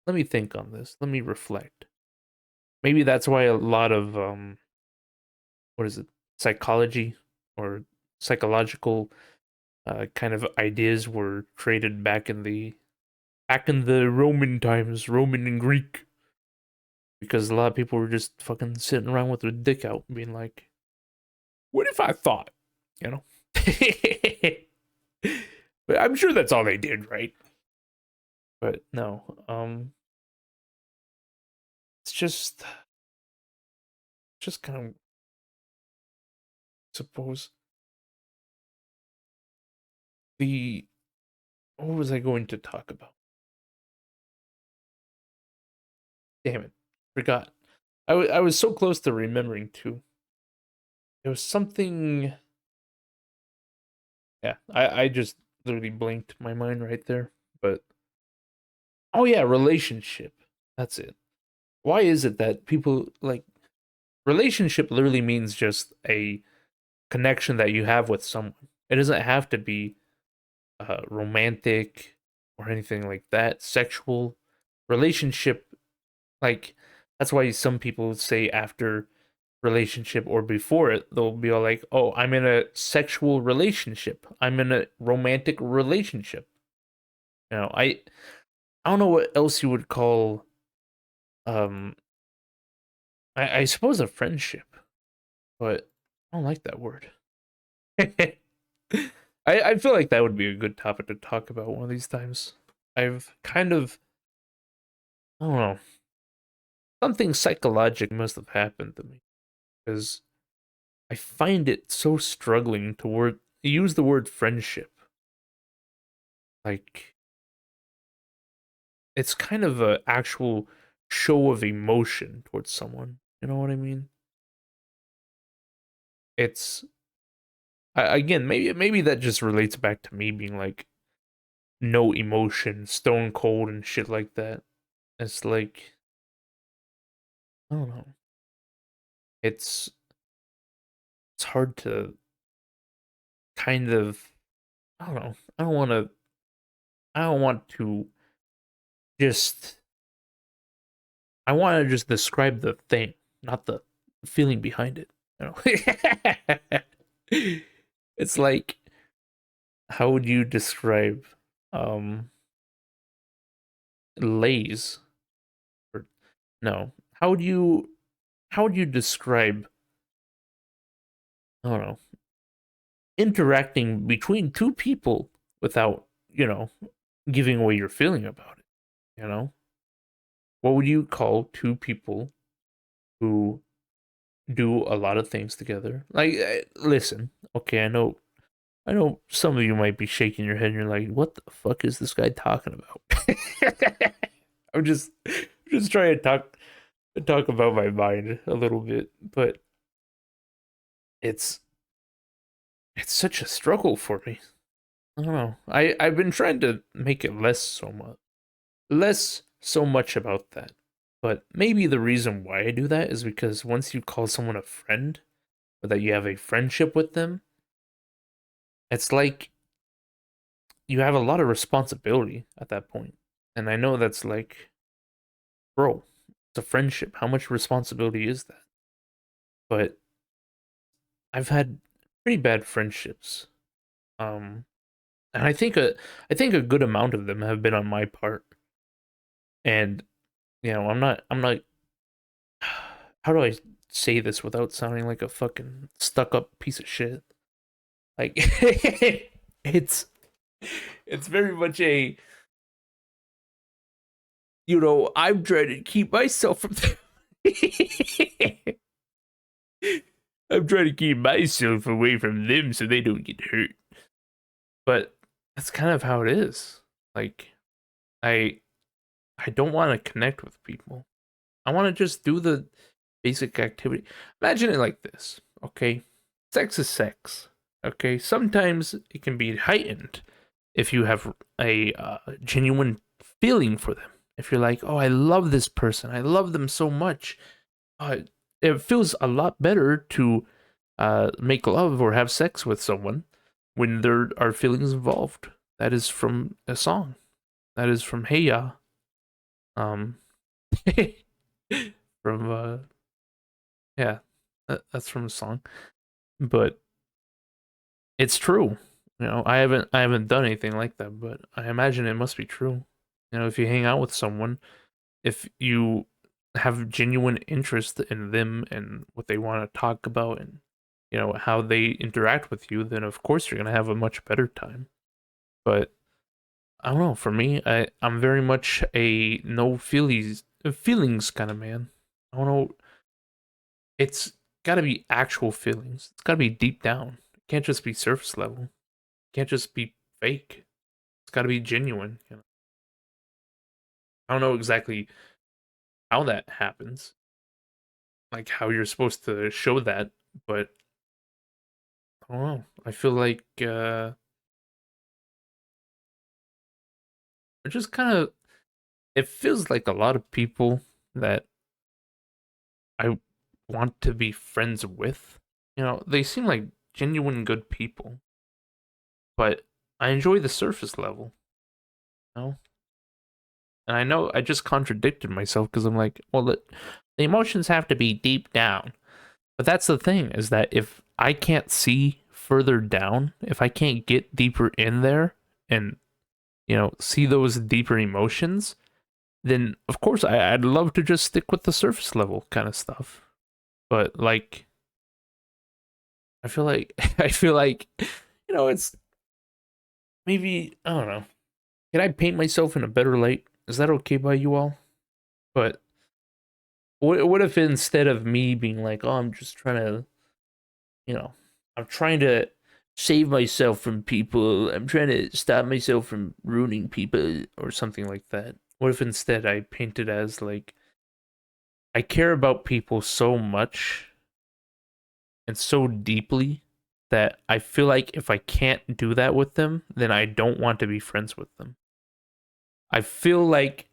Let me think on this. Let me reflect. Maybe that's why a lot of what is it? Psychology or psychological kind of ideas were created back in the Roman times, Roman and Greek, because a lot of people were just fucking sitting around with their dick out, being like, "What if I thought?" You know. But I'm sure that's all they did, right? But no, it's just kind of suppose the what was I going to talk about? Damn it, forgot. I was so close to remembering too. It was something. Yeah, I just literally blinked my mind right there. But oh yeah, relationship. That's it. Why is it that people like relationship literally means just a connection that you have with someone. It doesn't have to be romantic or anything like that. Sexual relationship, like that's why some people say after relationship or before it, they'll be all like, "Oh, I'm in a sexual relationship. I'm in a romantic relationship." You know, I don't know what else you would call um I suppose a friendship, but I don't like that word. I feel like that would be a good topic to talk about one of these times. I've kind of I don't know, something psychological must have happened to me because I find it so struggling to use the word friendship. Like it's kind of a actual show of emotion towards someone. You know what I mean? It's again maybe that just relates back to me being like no emotion, stone cold and shit like that. It's like I don't know. It's it's hard to kind of I don't know. I don't want to just I want to just describe the thing, not the feeling behind it, you know. It's like how would you describe um lays or no. How would you describe I don't know, interacting between two people without, you know, giving away your feeling about it, you know? What would you call two people who do a lot of things together? Like, listen, okay, I know some of you might be shaking your head and you're like, what the fuck is this guy talking about? I'm just trying to talk about my mind a little bit, but it's it's such a struggle for me. I don't know. I've been trying to make it less so much about that. But maybe the reason why I do that is because once you call someone a friend, or that you have a friendship with them, it's like you have a lot of responsibility at that point. And I know that's like, bro, it's a friendship. How much responsibility is that? But I've had pretty bad friendships. And I think a good amount of them have been on my part. And you know, I'm not how do I say this without sounding like a fucking stuck up piece of shit? Like it's It's very much a, I'm trying to keep myself from. I'm trying to keep myself away from them so they don't get hurt. But that's kind of how it is. Like, I I don't want to connect with people. I want to just do the basic activity. Imagine it like this, okay? Sex is sex, okay? Sometimes it can be heightened if you have a genuine feeling for them. If you're like, oh, I love this person, I love them so much. Uh, it feels a lot better to make love or have sex with someone when there are feelings involved. That is from a song. That is from Hey Ya. Um, from yeah, that's from a song. But it's true. I haven't done anything like that, but I imagine it must be true. If you hang out with someone, if you have genuine interest in them and what they want to talk about and how they interact with you, then of course you're gonna have a much better time. But I don't know. For me, I'm very much a no feelings kind of man. I don't know. It's got to be actual feelings. It's got to be deep down. It can't just be surface level. It can't just be fake. It's got to be genuine. I don't know exactly how that happens, like how you're supposed to show that, but I don't know. I feel like it just kind of it feels like a lot of people that I want to be friends with. They seem like genuine good people, but I enjoy the surface level. You know, and I know I just contradicted myself because I'm like, well, the emotions have to be deep down. But that's the thing is that if I can't see further down, if I can't get deeper in there and see those deeper emotions, then of course I'd love to just stick with the surface level kind of stuff. But like, I feel like it's maybe I don't know. Can I paint myself in a better light? Is that okay by you all? But what if instead of me being like, oh, I'm just trying to, you know, I'm trying to save myself from people. I'm trying to stop myself from ruining people or something like that. What if instead I paint it as like I care about people so much and so deeply that I feel like if I can't do that with them, then I don't want to be friends with them. I feel like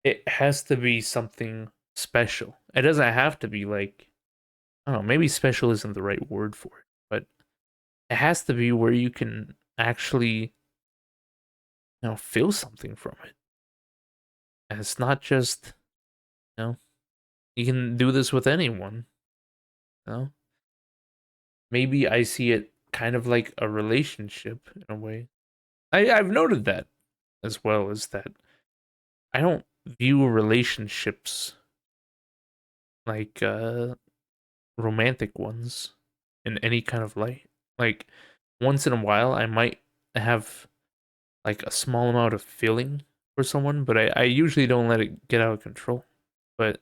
it has to be something special. It doesn't have to be like, I don't know, maybe special isn't the right word for it, but it has to be where you can actually, feel something from it. And it's not just, you know, you can do this with anyone, you know? Maybe I see it kind of like a relationship in a way. I've noted that as well, is that I don't view relationships like romantic ones in any kind of light. Like once in a while I might have like a small amount of feeling for someone, but I usually don't let it get out of control. But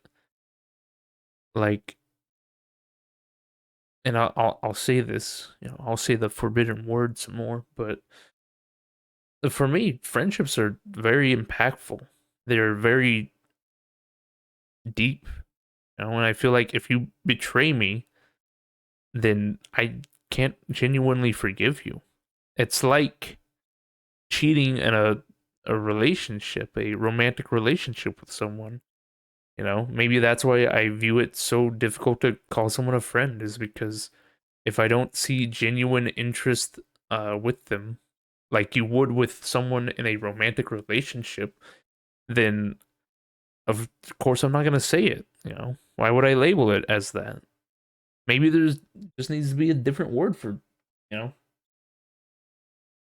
like, and I'll say this, I'll say the forbidden word some more, but for me, friendships are very impactful. They're very deep, and I feel like if you betray me, then I can't genuinely forgive you. It's like cheating in a relationship, a romantic relationship with someone. Maybe that's why I view it so difficult to call someone a friend, is because if I don't see genuine interest with them, like you would with someone in a romantic relationship, then of course I'm not gonna say it. Why would I label it as that? Maybe there's just needs to be a different word for, you know.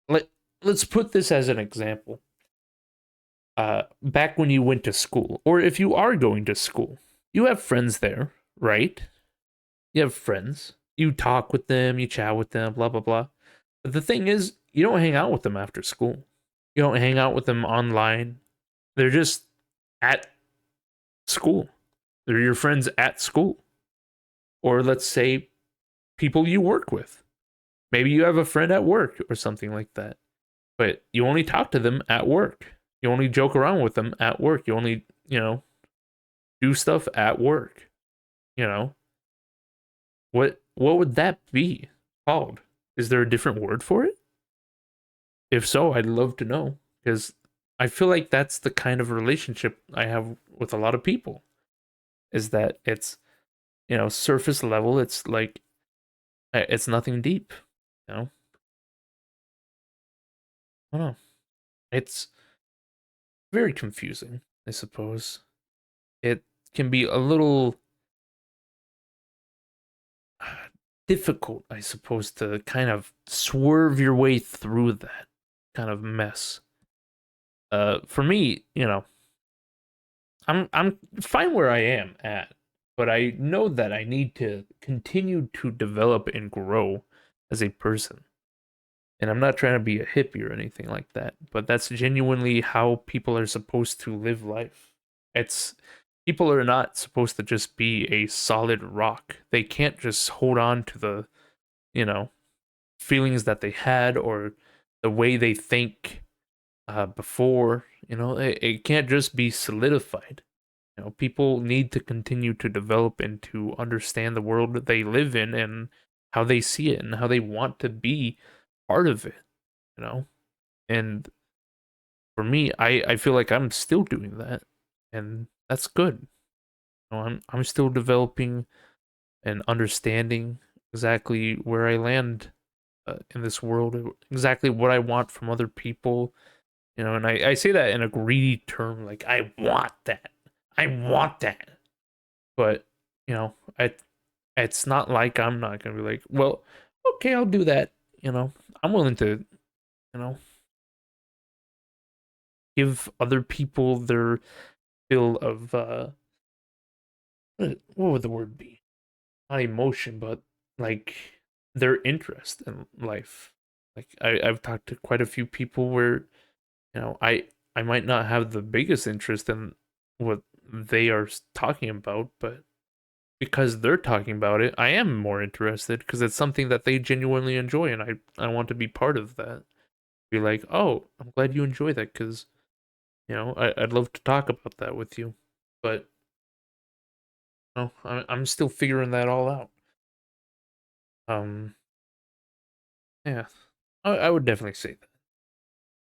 Let let's put this as an example. Back when you went to school, or if you are going to school, you have friends there, right? You have friends. You talk with them, you chat with them, blah blah blah. But the thing is, you don't hang out with them after school. You don't hang out with them online. They're just at school. They're your friends at school. Or let's say people you work with. Maybe you have a friend at work or something like that. But you only talk to them at work. You only joke around with them at work. You only, do stuff at work. You know, what would that be called? Is there a different word for it? If so, I'd love to know because I feel like that's the kind of relationship I have with a lot of people. Is that it's surface level. It's like it's nothing deep. You know, I don't know. It's very confusing. I suppose it can be a little difficult, I suppose, to kind of swerve your way through that kind of mess. For me, I'm fine where I am at, but I know that I need to continue to develop and grow as a person. And I'm not trying to be a hippie or anything like that, but that's genuinely how people are supposed to live life. It's People are not supposed to just be a solid rock. They can't just hold on to the, you know, feelings that they had or the way they think before. It can't just be solidified. People need to continue to develop and to understand the world that they live in and how they see it and how they want to be part of it. You know, and for me, I feel like I'm still doing that, and that's good. I'm still developing and understanding exactly where I land in this world, exactly what I want from other people. And I say that in a greedy term, like I want that. But I it's not like I'm not gonna be like, well, okay, I'll do that. I'm willing to, you know, give other people their fill of what would the word be? Not emotion, but like their interest in life. Like I've talked to quite a few people where, I might not have the biggest interest in what they are talking about, but because they're talking about it, I am more interested because it's something that they genuinely enjoy, and I want to be part of that. Be like, oh, I'm glad you enjoy that because I'd love to talk about that with you, but I'm still figuring that all out. Um, yeah, I would definitely say that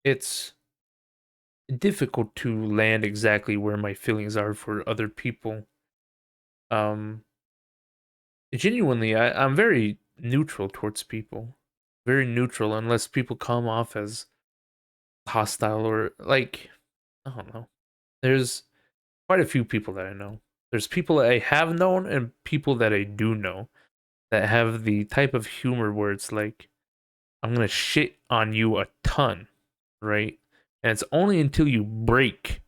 it's difficult to land exactly where my feelings are for other people. Um, Genuinely, I'm very neutral towards people, very neutral unless people come off as hostile or like I don't know. There's quite a few people that I know. There's people that I have known and people that I do know that have the type of humor where it's like I'm gonna shit on you a ton, right? And it's only until you break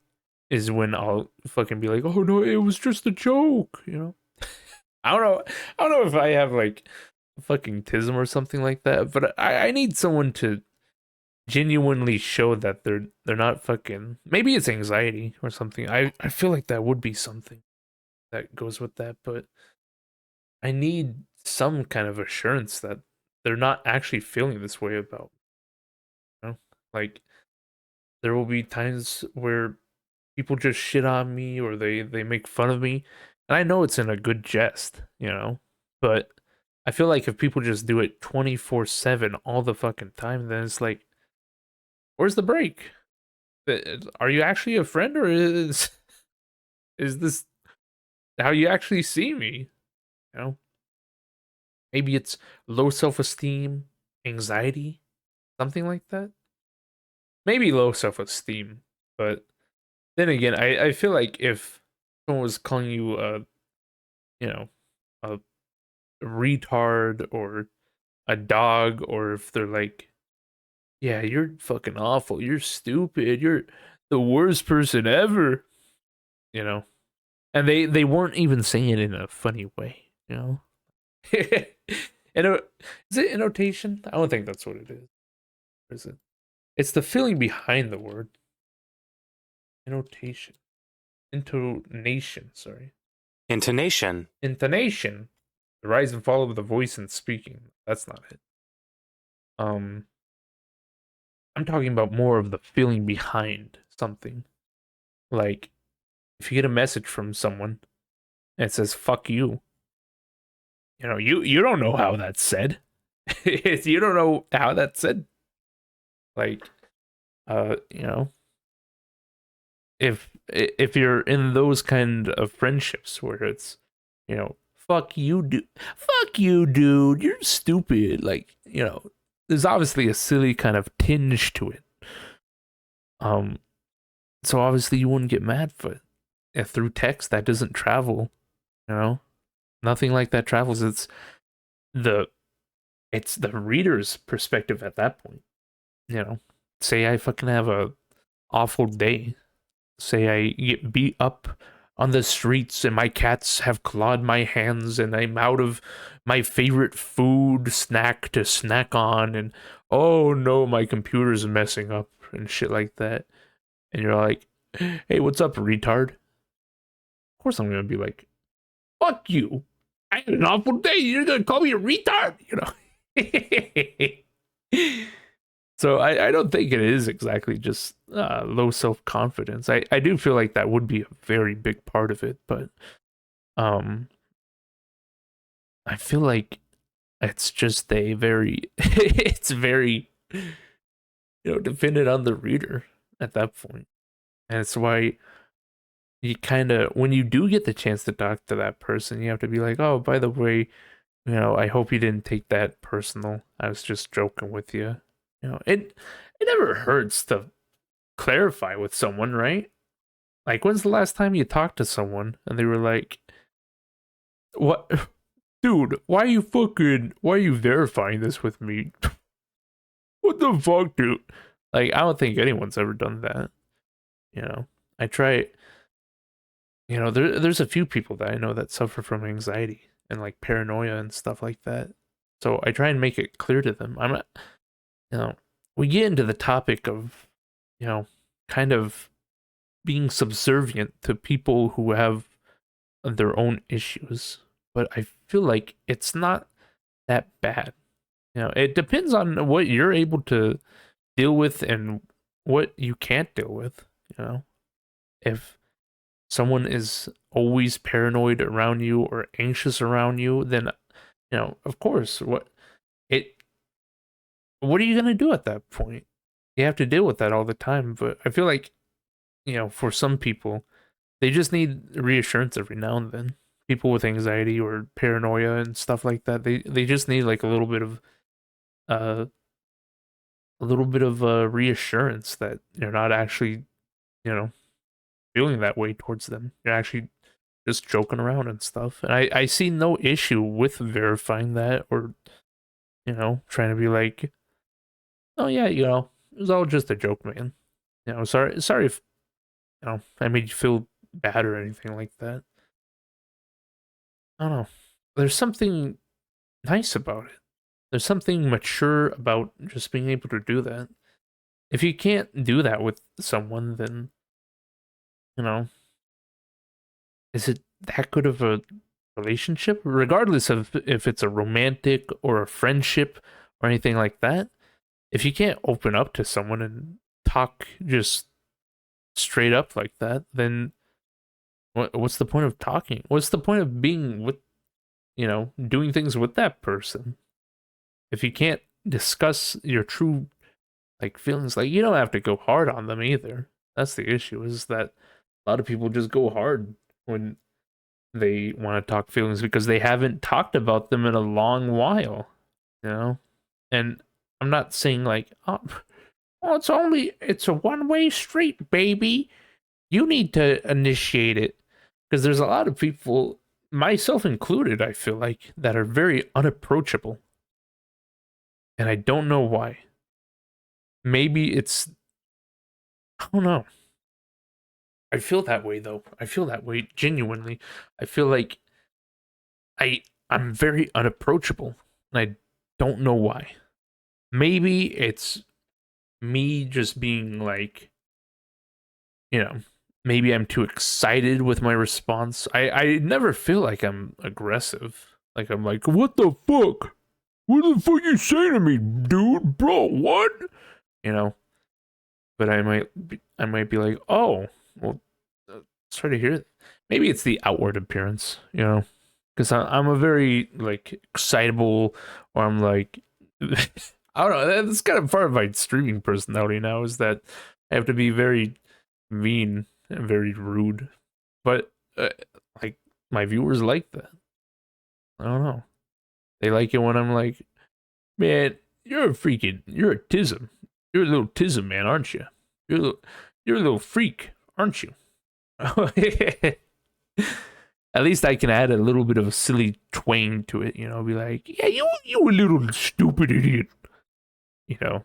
is when I'll fucking be like, oh no, it was just a joke. I don't know. I don't know if I have like fucking tism or something like that, but I need someone to genuinely show that they're not fucking. Maybe it's anxiety or something. I feel like that would be something that goes with that, but I need some kind of assurance that they're not actually feeling this way about. Like there will be times where people just shit on me or they make fun of me, and I know it's in a good jest, but I feel like if people just do it 24/7 all the fucking time, then it's like, where's the break? Are you actually a friend, or is this how you actually see me? You know, maybe it's low self-esteem, anxiety, something like that. Maybe low self-esteem, but then again, I feel like if someone was calling you you know, a retard or a dog, or if they're like, yeah, you're fucking awful, you're stupid, you're the worst person ever, you know, and they weren't even saying it in a funny way. Is it annotation? I don't think that's what it is. is it? It's the feeling behind the word. Intonation. Intonation, sorry. Intonation. Intonation. The rise and fall of the voice in speaking. That's not it. I'm talking about more of the feeling behind something. Like, if you get a message from someone and it says "fuck you," you don't know how that's said. You don't know how that's said. Like, you know, if you're in those kind of friendships where it's, fuck you, dude, you're stupid. Like, there's obviously a silly kind of tinge to it. So obviously you wouldn't get mad for it. If through text that doesn't travel, you know, nothing like that travels. The it's the reader's perspective at that point. Say I fucking have a awful day. Say I get beat up on the streets and my cats have clawed my hands and I'm out of my favorite food snack to snack on, and oh no, my computer's messing up and shit like that. And you're like, hey, what's up, retard? Of course I'm gonna be like, fuck you. I had an awful day. You're gonna call me a retard, So I don't think it is exactly just low self-confidence. I do feel like that would be a very big part of it, but I feel like it's just it's very dependent on the reader at that point. And it's why you kind of, when you do get the chance to talk to that person, you have to be like, oh, by the way, I hope you didn't take that personal. I was just joking with you. It never hurts to clarify with someone, right? Like, when's the last time you talked to someone and they were like, what? Dude, why are you verifying this with me? What the fuck, dude? Like, I don't think anyone's ever done that. I try, there's a few people that I know that suffer from anxiety and like paranoia and stuff like that. So I try and make it clear to them. I'm not, we get into the topic of, kind of being subservient to people who have their own issues, but I feel like it's not that bad. It depends on what you're able to deal with and what you can't deal with. If someone is always paranoid around you or anxious around you, then of course, it what are you going to do at that point? You have to deal with that all the time. But I feel like, for some people, they just need reassurance every now and then. People with anxiety or paranoia and stuff like that, they just need like uh a little bit of reassurance that you're not actually, you know, feeling that way towards them. You're actually just joking around and stuff. And I see no issue with verifying that, or, trying to be like, oh yeah, it was all just a joke, man. Sorry if, I made you feel bad or anything like that. I don't know. There's something nice about it. There's something mature about just being able to do that. If you can't do that with someone, then, you know, is it that good of a relationship? Regardless of if it's a romantic or a friendship or anything like that, if you can't open up to someone and talk just straight up like that, then what's the point of talking? What's the point of being with, doing things with that person? If you can't discuss your true like feelings, like, you don't have to go hard on them either. That's the issue, is that a lot of people just go hard when they want to talk feelings because they haven't talked about them in a long while, you know? And I'm not saying like, oh, well, it's a one-way street, baby. You need to initiate it. Because there's a lot of people, myself included, I feel like, that are very unapproachable. And I don't know why. Maybe it's, I don't know. I feel that way though. I feel that way genuinely. I feel like I'm very unapproachable, and I don't know why. Maybe it's me just being like, you know, maybe I'm too excited with my response. I never feel like I'm aggressive. Like I'm like, what the fuck? What the fuck you saying to me, dude? Bro, what? You know, but I might be like, oh, well, sorry to hear it. Maybe it's the outward appearance, you know, because I'm a very like excitable, or I'm like, I don't know. That's kind of part of my streaming personality now is that I have to be very mean and very rude, but like my viewers like that. I don't know. They like it when I'm like, man, you're a tism. You're a little tism man, aren't you? You're a little freak, aren't you? At least I can add a little bit of a silly twang to it, you know, be like, yeah, you a little stupid idiot, you know.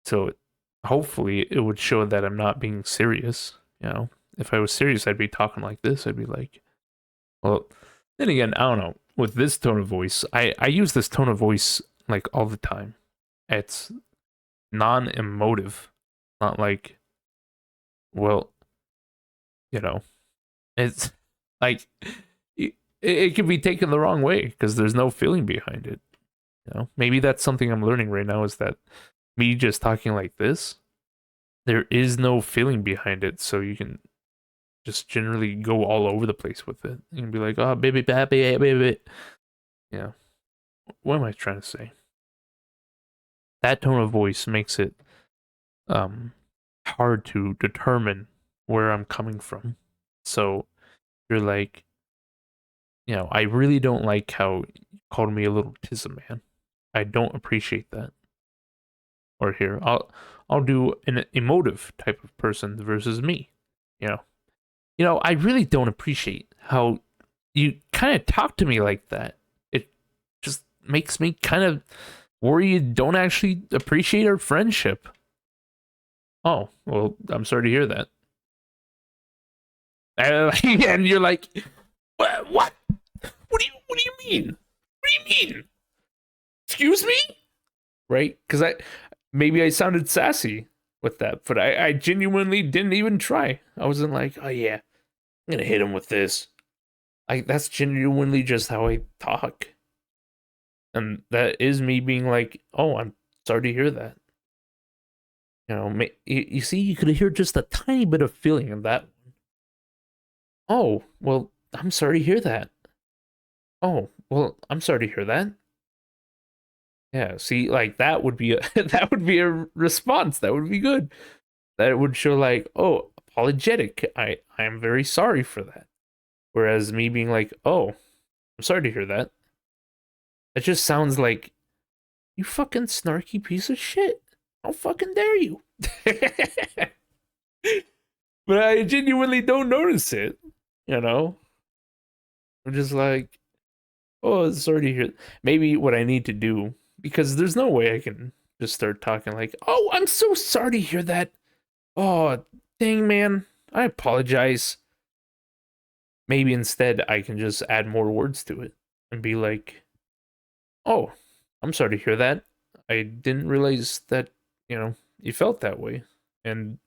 So hopefully it would show that I'm not being serious, you know. If I was serious, I'd be talking like this. I'd be like, well, then again, I don't know. With this tone of voice, I use this tone of voice like all the time. It's non-emotive, not like, well, you know, it's like it can be taken the wrong way because there's no feeling behind it. You know, maybe that's something I'm learning right now is that me just talking like this, there is no feeling behind it, so you can just generally go all over the place with it. You can be like, oh, baby, baby, baby. Yeah. What am I trying to say? That tone of voice makes it hard to determine where I'm coming from. So you're like, you know, I really don't like how you called me a little tism man. I don't appreciate that. Or here, I'll do an emotive type of person versus me. You know, I really don't appreciate how you kind of talk to me like that. It just makes me kind of worry you don't actually appreciate our friendship. Oh, well, I'm sorry to hear that. And you're like, what? What do you mean? What do you mean? Excuse me? Right? Because maybe I sounded sassy with that, but I genuinely didn't even try. I wasn't like, oh yeah, I'm gonna hit him with this. That's genuinely just how I talk, and that is me being like, oh, I'm sorry to hear that. You know, you see, you could hear just a tiny bit of feeling in that. Oh, well, I'm sorry to hear that. Oh, well, I'm sorry to hear that. Yeah, see, like that would be a that would be a response. That would be good. That would show like, oh, apologetic. I am very sorry for that. Whereas me being like, oh, I'm sorry to hear that. It just sounds like you fucking snarky piece of shit. How fucking dare you? But I genuinely don't notice it. You know, I'm just like, oh, sorry to hear. Maybe what I need to do, because there's no way I can just start talking like, oh, I'm so sorry to hear that. Oh, dang, man. I apologize. Maybe instead I can just add more words to it and be like, oh, I'm sorry to hear that. I didn't realize that, you know, you felt that way. And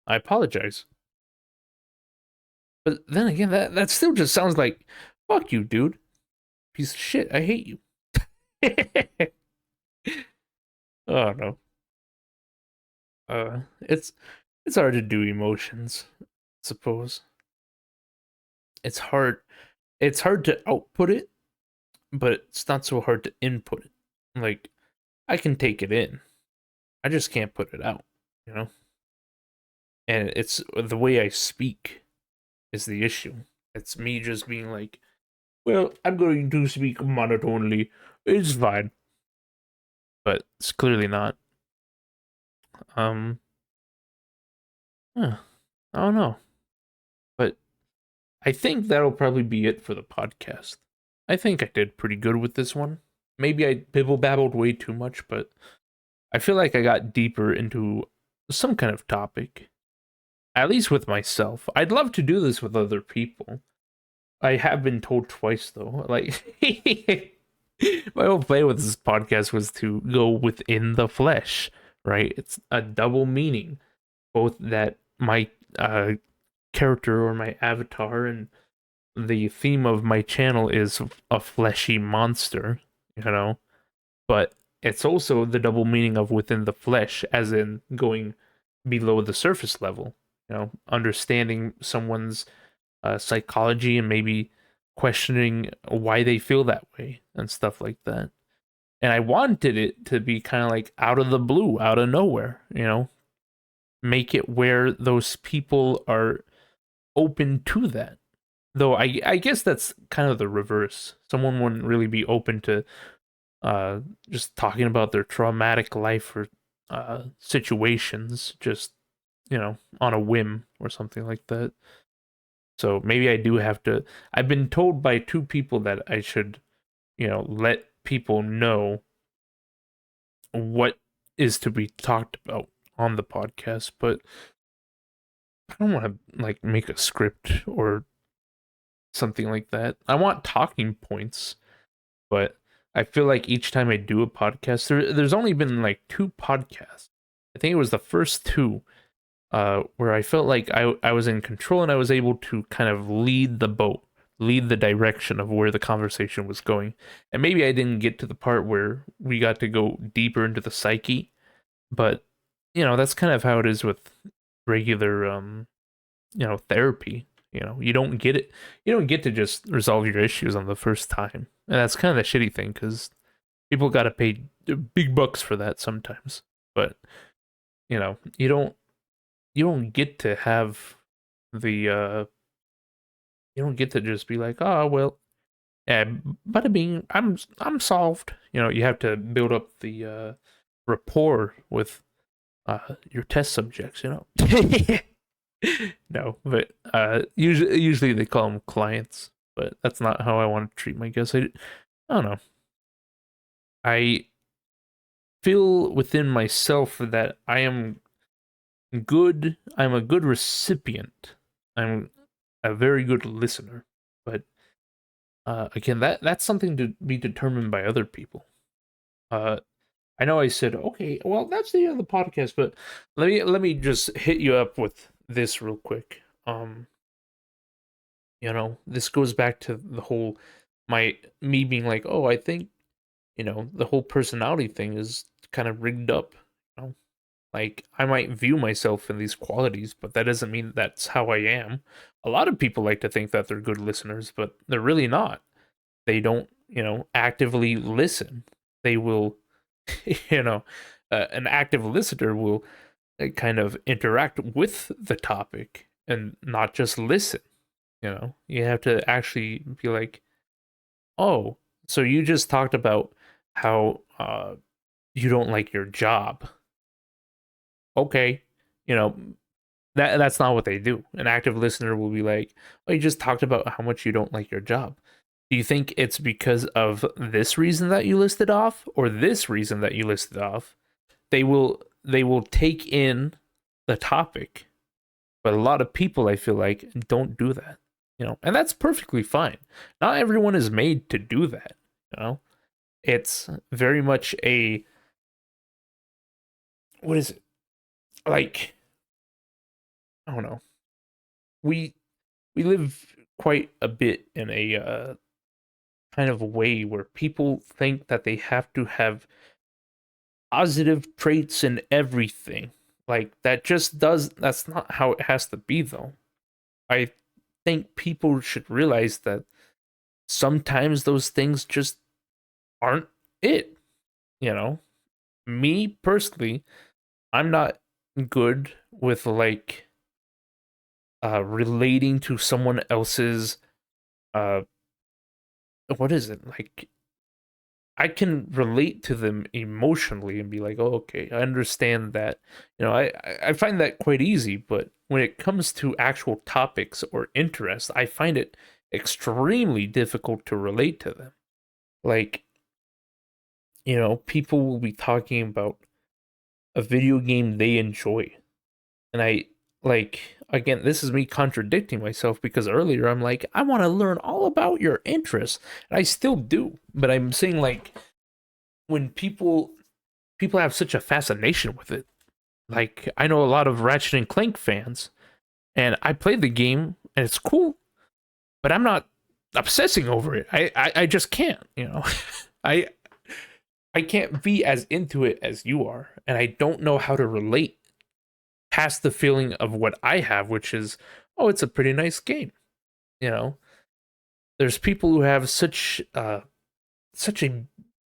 I apologize. But then again, that still just sounds like, fuck you, dude. Piece of shit. I hate you. Oh no. It's hard to do emotions, I suppose. It's hard to output it, but it's not so hard to input it. Like I can take it in. I just can't put it out, you know? And it's the way I speak is the issue. It's me just being like, well, I'm going to speak monotonely. It's fine. But it's clearly not. Um, huh, I don't know. But I think that'll probably be it for the podcast. I think I did pretty good with this one. Maybe I bibble babbled way too much, but I feel like I got deeper into some kind of topic. At least with myself. I'd love to do this with other people. I have been told twice though. Like my whole plan with this podcast was to go within the flesh, right? It's a double meaning, both that my character or my avatar and the theme of my channel is a fleshy monster, you know, but it's also the double meaning of within the flesh, as in going below the surface level, understanding someone's psychology and maybe questioning why they feel that way and stuff like that. And I wanted it to be kind of like out of the blue, out of nowhere, make it where those people are open to that. Though I guess that's kind of the reverse. Someone wouldn't really be open to just talking about their traumatic life or situations, just on a whim or something like that. So maybe I do have to. I've been told by two people that I should, let people know what is to be talked about on the podcast, but I don't want to like make a script or something like that. I want talking points, but I feel like each time I do a podcast, there's only been like two podcasts. I think it was the first two where I felt like I was in control and I was able to kind of lead the boat, lead the direction of where the conversation was going. And maybe I didn't get to the part where we got to go deeper into the psyche, but that's kind of how it is with regular therapy. You don't get to just resolve your issues on the first time. And that's kind of the shitty thing cuz people got to pay big bucks for that sometimes. But you don't get to have the you don't get to just be like, "Oh, well, yeah, bada bing, I'm solved." You have to build up the rapport with your test subjects, No, but usually they call them clients, but that's not how I want to treat my guests. I don't know. I feel within myself that I am good. I'm a good recipient. I'm a very good listener. But again, that's something to be determined by other people. I know I said, okay, well, that's the end of the podcast, but let me just hit you up with this real quick. This goes back to the whole me being like, oh, I think, the whole personality thing is kind of rigged up. You know, like I might view myself in these qualities, but that doesn't mean that's how I am. A lot of people like to think that they're good listeners, but they're really not. They don't, actively listen. They will, you know, an active listener will kind of interact with the topic and not just listen. You have to actually be like, oh, so you just talked about how you don't like your job. Okay, you know that's not what they do. An active listener will be like, oh, you just talked about how much you don't like your job. Do you think it's because of this reason that you listed off, or this reason that you listed off? They will take in the topic, but a lot of people, I feel like, don't do that. And that's perfectly fine. Not everyone is made to do that. It's very much a, what is it, like, I don't know. We live quite a bit in a kind of way where people think that they have to have positive traits in everything. Like that's not how it has to be though. I think people should realize that sometimes those things just aren't it. You know, Me personally, I'm not good with like relating to someone else's uh what is it? Like I can relate to them emotionally and be like, "Oh, okay, I understand that." I find that quite easy, but when it comes to actual topics or interests, I find it extremely difficult to relate to them. Like, people will be talking about a video game they enjoy. And I like again, this is me contradicting myself because earlier I'm like, I want to learn all about your interests. And I still do, but I'm saying like when people people have such a fascination with it. Like, I know a lot of Ratchet and Clank fans, and I played the game, and it's cool, but I'm not obsessing over it. I just can't, you know. I I can't be as into it as you are, and I don't know how to relate past the feeling of what I have, which is, oh, it's a pretty nice game. You know, there's people who have such a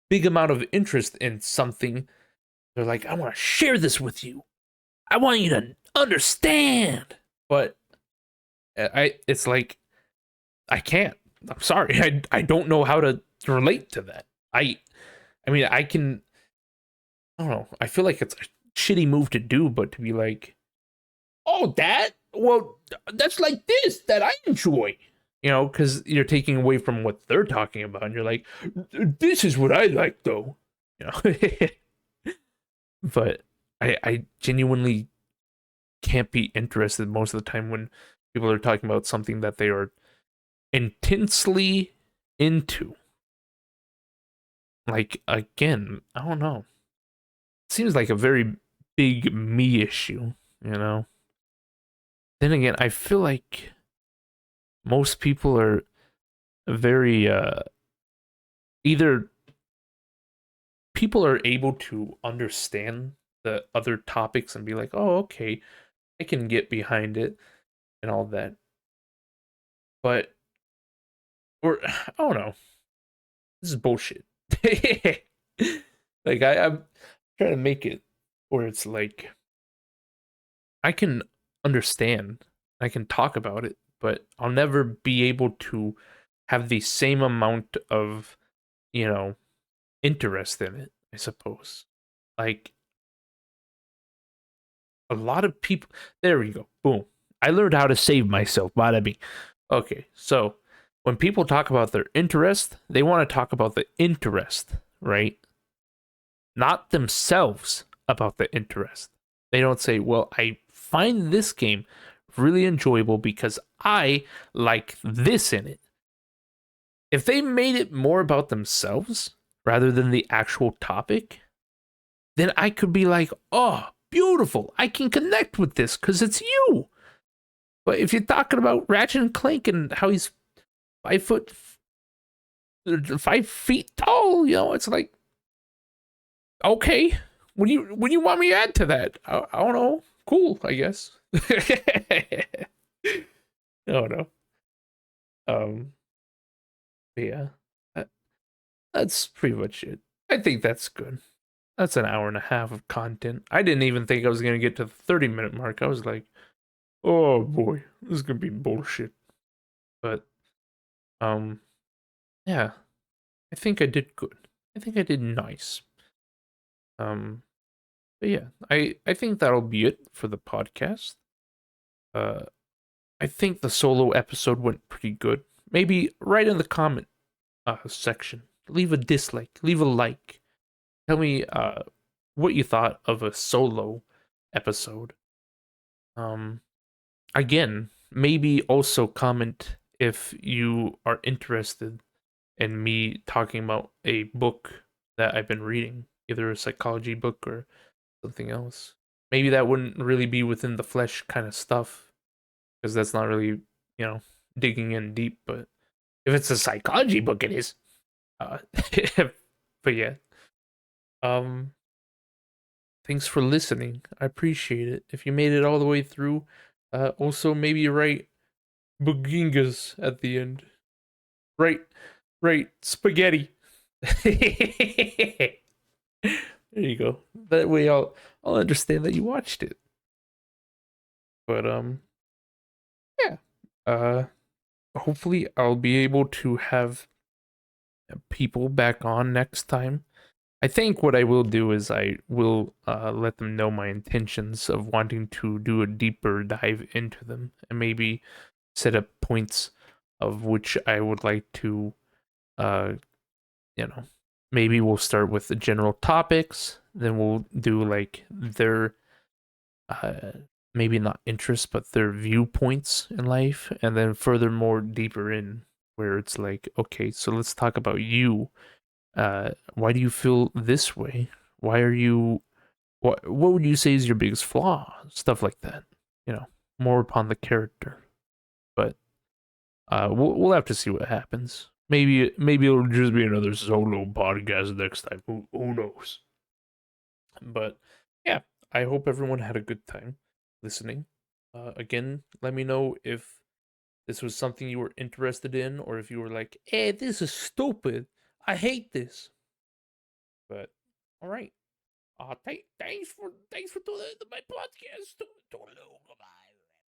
big amount of interest in something. They're like, I want to share this with you. I want you to understand. But it's like, I can't. I'm sorry. I don't know how to relate to that. I mean, I don't know. I feel like it's a shitty move to do, but to be like, oh, that? Well, that's like this that I enjoy. You know, because you're taking away from what they're talking about, and you're like, this is what I like, though. You know, but I genuinely can't be interested most of the time when people are talking about something that they are intensely into. Like, again, I don't know. It seems like a very big me issue, you know? Then again, I feel like most people are very either people are able to understand the other topics and be like, "Oh, okay, I can get behind it," and all that. But or I don't know. This is bullshit. Like I'm trying to make it where it's like I can understand, I can talk about it, but I'll never be able to have the same amount of, you know, interest in it, I suppose. Like a lot of people, there we go. Boom. I learned how to save myself. Bada bing. Okay, so when people talk about their interest, they want to talk about the interest, right? Not themselves about the interest. They don't say, well, I find this game really enjoyable because I like this in it. If they made it more about themselves rather than the actual topic, then I could be like, oh, beautiful. I can connect with this because it's you. But if you're talking about Ratchet and Clank and how he's 5 foot, 5 feet tall, you know, it's like, okay, when you want me to add to that, I don't know. Cool, I guess. I don't know. But yeah, that, that's pretty much it. I think that's good. That's an hour and a half of content. I didn't even think I was gonna get to the 30-minute mark. I was like, oh boy, this is gonna be bullshit. But yeah, I think I did good. I think I did nice. Um, but yeah, I think that'll be it for the podcast. Uh, I think the solo episode went pretty good. Maybe write in the comment section. Leave a dislike. Leave a like. Tell me what you thought of a solo episode. Um, Again, maybe also comment if you are interested in me talking about a book that I've been reading, either a psychology book or something else. Maybe that wouldn't really be within the flesh kind of stuff because that's not really, you know, digging in deep. But if it's a psychology book, it is. Uh, but yeah, um, thanks for listening. I appreciate it. If you made it all the way through, also maybe write Bugingas at the end. Right, right, spaghetti. There you go. That way I'll understand that you watched it. But yeah. Uh hopefully I'll be able to have people back on next time. I think what I will do is I will let them know my intentions of wanting to do a deeper dive into them and maybe set up points of which I would like to uh you know, maybe we'll start with the general topics, then we'll do like their uh maybe not interests but their viewpoints in life, and then furthermore deeper in where it's like, okay, so let's talk about you. Why do you feel this way? Why are you? What would you say is your biggest flaw? Stuff like that. You know, more upon the character. But we'll have to see what happens. Maybe it'll just be another solo podcast next time. Who knows? But yeah, I hope everyone had a good time listening. Again, let me know if this was something you were interested in, or if you were like, "Hey, this is stupid. I hate this." But all right, thanks for doing my podcast. Toodaloo.